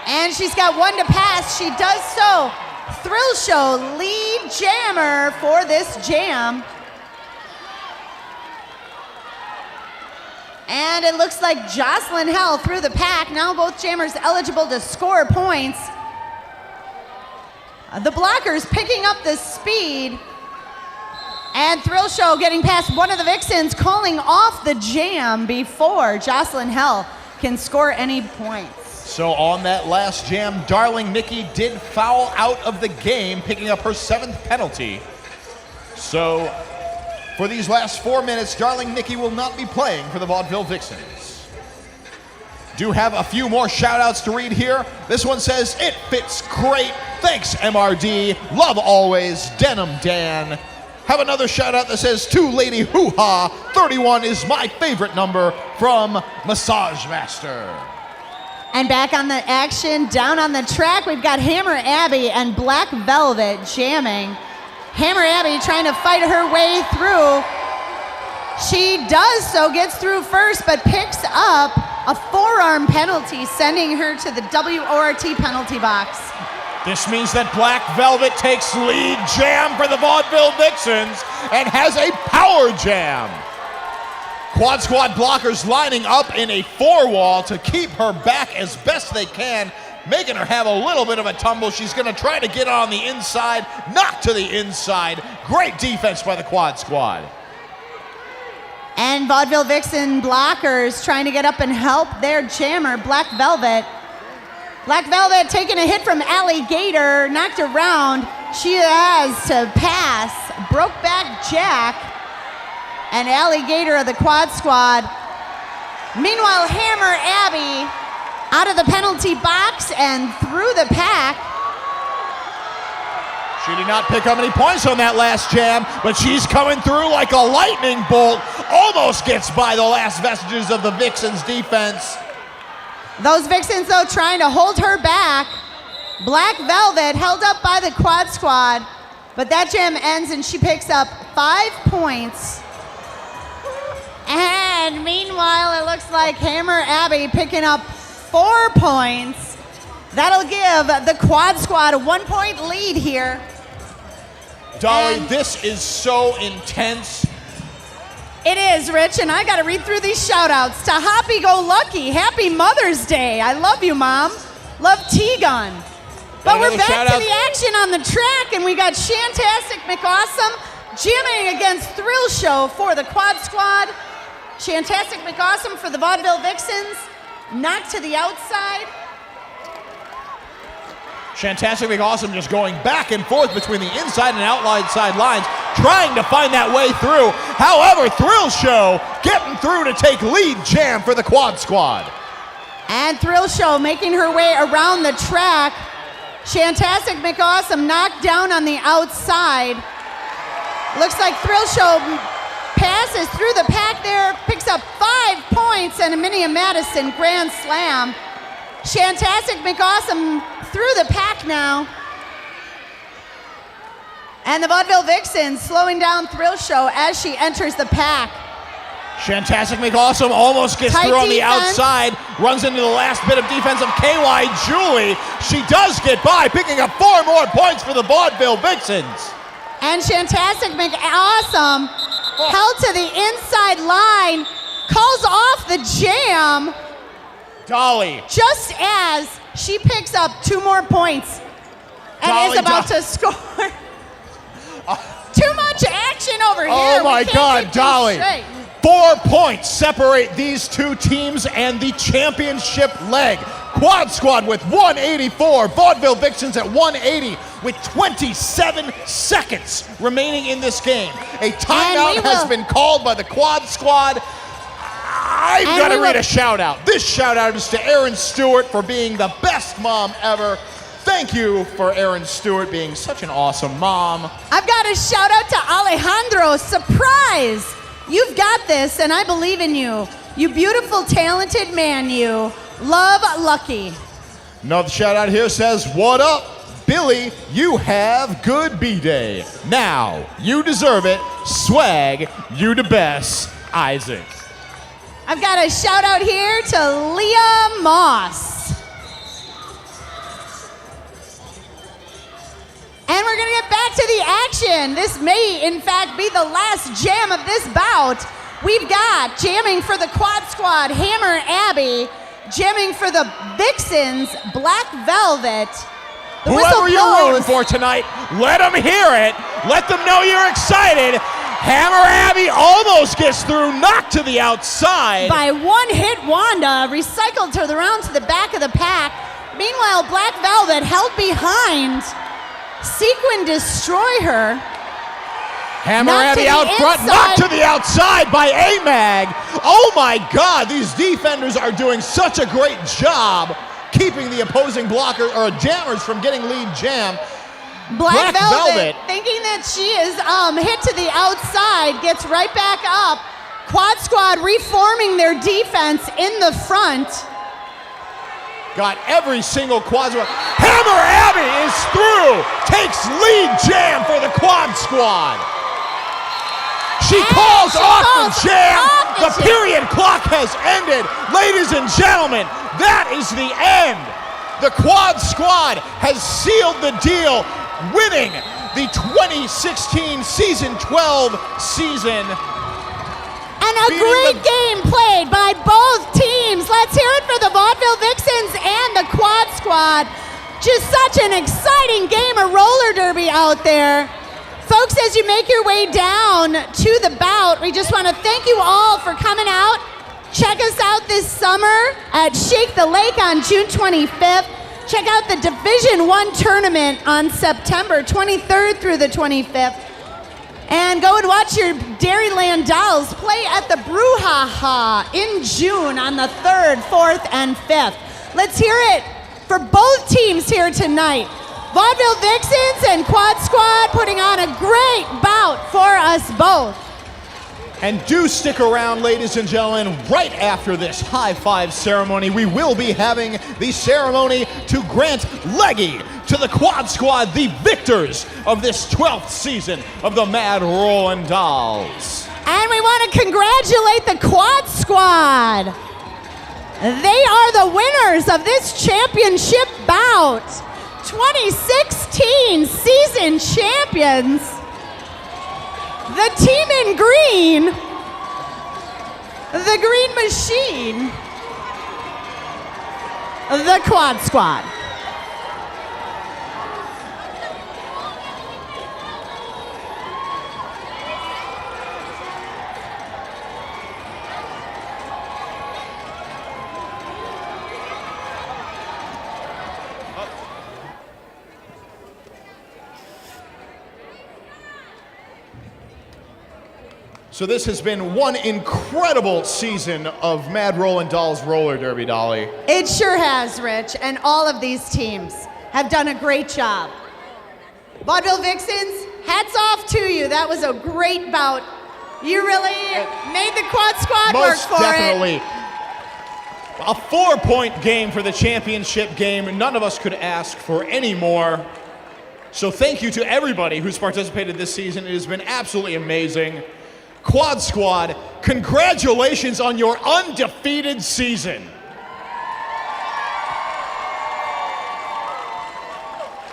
And she's got one to pass. She does so. Thrill Show lead jammer for this jam. And it looks like Jocelyn Hell through the pack. Now both jammers eligible to score points. The blockers picking up the speed. And Thrill Show getting past one of the Vixens, calling off the jam before Jocelyn Hell can score any points. So on that last jam, Darling Nikki did foul out of the game, picking up her 7th penalty. So for these last 4 minutes, Darling Nikki will not be playing for the Vaudeville Vixens. Do have a few more shout outs to read here. This one says, "It fits great. Thanks, MRD. Love always, Denim Dan." Have another shout out that says, "To Lady Hoo-Ha, 31 is my favorite number," from Massage Master. And back on the action, down on the track, we've got Hammer Abby and Black Velvet jamming. Hammer Abby trying to fight her way through. She does so, gets through first, but picks up a forearm penalty, sending her to the WORT penalty box. This means that Black Velvet takes lead jam for the Vaudeville Vixens and has a power jam. Quad Squad blockers lining up in a 4-wall to keep her back as best they can, making her have a little bit of a tumble. She's going to try to get on the inside, knocked to the inside. Great defense by the Quad Squad. And Vaudeville Vixen blockers trying to get up and help their jammer, Black Velvet. Black Velvet taking a hit from Alligator, knocked around. She has to pass Brokeback Jack and Alligator of the Quad Squad. Meanwhile, Hammer Abby out of the penalty box and through the pack. She did not pick up any points on that last jam, but she's coming through like a lightning bolt. Almost gets by the last vestiges of the Vixens defense. Those Vixens, though, trying to hold her back. Black Velvet held up by the Quad Squad, but that jam ends and she picks up 5 points. And meanwhile, it looks like Hammer Abby picking up 4 points. That'll give the Quad Squad a 1-point lead here. Dolly, this is so intense. It is, Rich, and I got to read through these shout-outs to Hoppy Go Lucky. Happy Mother's Day. I love you, Mom. Love T-Gun. But we're back to the action on the track, and we got Shantastic McAwesome jamming against Thrill Show for the Quad Squad. Shantastic McAwesome for the Vaudeville Vixens, knocked to the outside. Shantastic McAwesome just going back and forth between the inside and outside lines, trying to find that way through. However, Thrill Show getting through to take lead jam for the Quad Squad. And Thrill Show making her way around the track. Shantastic McAwesome knocked down on the outside. Looks like Thrill Show passes through the pack there, picks up 5 points and a Mini Madison Grand Slam. Shantastic McAwesome through the pack now. And the Vaudeville Vixens slowing down Thrill Show as she enters the pack. Shantastic McAwesome almost gets through on the outside, runs into the last bit of defense of KY Julie. She does get by, picking up 4 more points for the Vaudeville Vixens. And Shantastic McAwesome held to the inside line, calls off the jam. Dolly. Just as she picks up 2 more points and Dolly, is about to score. Too much action over here. Oh my God, Dolly. Straight. 4 points separate these 2 teams and the championship leg. Quad Squad with 184, Vaudeville Vixens at 180 with 27 seconds remaining in this game. A timeout has been called by the Quad Squad. I've got to read a shout out. This shout out is to Erin Stewart for being the best mom ever. Thank you for Erin Stewart being such an awesome mom. I've got a shout out to Alejandro. Surprise! You've got this, and I believe in you. You beautiful, talented man, you. Love, Lucky. Another shout out here says, what up, Billy? You have good B-Day. Now, you deserve it. Swag, you the best. Isaac. I've got a shout out here to Leah Moss. And we're gonna get back to the action. This may, in fact, be the last jam of this bout. We've got jamming for the Quad Squad, Hammer Abby. Jamming for the Vixens, Black Velvet. The Whoever you're rooting for tonight, let them hear it. Let them know you're excited. Hammer Abby almost gets through, knocked to the outside. By one-hit Wanda, recycled to the round to the back of the pack. Meanwhile, Black Velvet held behind. Sequin destroy her. Hammer Abby out front, knocked to the outside by A-Mag. Oh my God, these defenders are doing such a great job keeping the opposing blocker or jammers from getting lead jam. Black Velvet, thinking that she is hit to the outside, gets right back up. Quad Squad reforming their defense in the front. Got every single Quad Squad. Hammer Abby is through, takes lead jam for the Quad Squad. She calls off the jam. The period clock has ended. Ladies and gentlemen, that is the end. The Quad Squad has sealed the deal, winning the 2016 Season 12 season. And a great game played by both teams. Let's hear it for the Vaudeville Vixens and the Quad Squad. Just such an exciting game of roller derby out there. Folks, as you make your way down to the bout, we just want to thank you all for coming out. Check us out this summer at Shake the Lake on June 25th. Check out the Division I tournament on September 23rd through the 25th. And go and watch your Dairyland Dolls play at the Brouhaha in June on the 3rd, 4th, and 5th. Let's hear it for both teams here tonight. Vaudeville Vixens and Quad Squad putting on a great bout for us both. And do stick around, ladies and gentlemen. Right after this high five ceremony, we will be having the ceremony to grant leggy to the Quad Squad, the victors of this 12th season of the Mad Rollin' Dolls. And we want to congratulate the Quad Squad. They are the winners of this championship bout. 2016 season champions. The team in green, the Green Machine, the Quad Squad. So this has been one incredible season of Mad Rollin' Dolls Roller Derby, Dolly. It sure has, Rich, and all of these teams have done a great job. Vaudeville Vixens, hats off to you. That was a great bout. You really made the quad squad work for definitely. it. A 4-point game for the championship game. None of us could ask for any more. So thank you to everybody who's participated this season. It has been absolutely amazing. Quad Squad, congratulations on your undefeated season.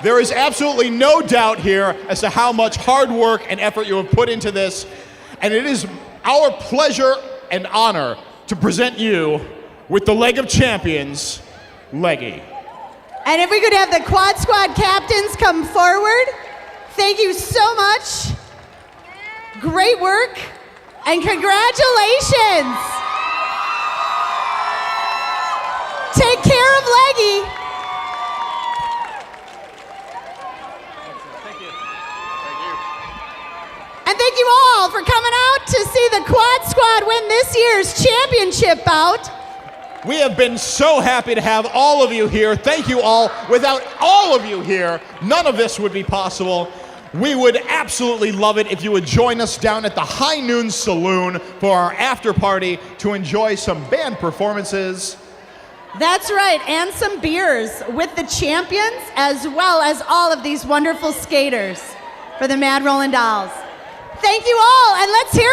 There is absolutely no doubt here as to how much hard work and effort you have put into this, and it is our pleasure and honor to present you with the Leg of Champions, Leggy. And if we could have the Quad Squad captains come forward. Thank you so much. Great work. And congratulations! Take care of Leggy. Thank you. And thank you all for coming out to see the Quad Squad win this year's championship bout. We have been so happy to have all of you here. Thank you all. Without all of you here, none of this would be possible. We would absolutely love it if you would join us down at the High Noon Saloon for our after party to enjoy some band performances. That's right, and some beers with the champions as well as all of these wonderful skaters for the Mad Rollin' Dolls. Thank you all, and let's hear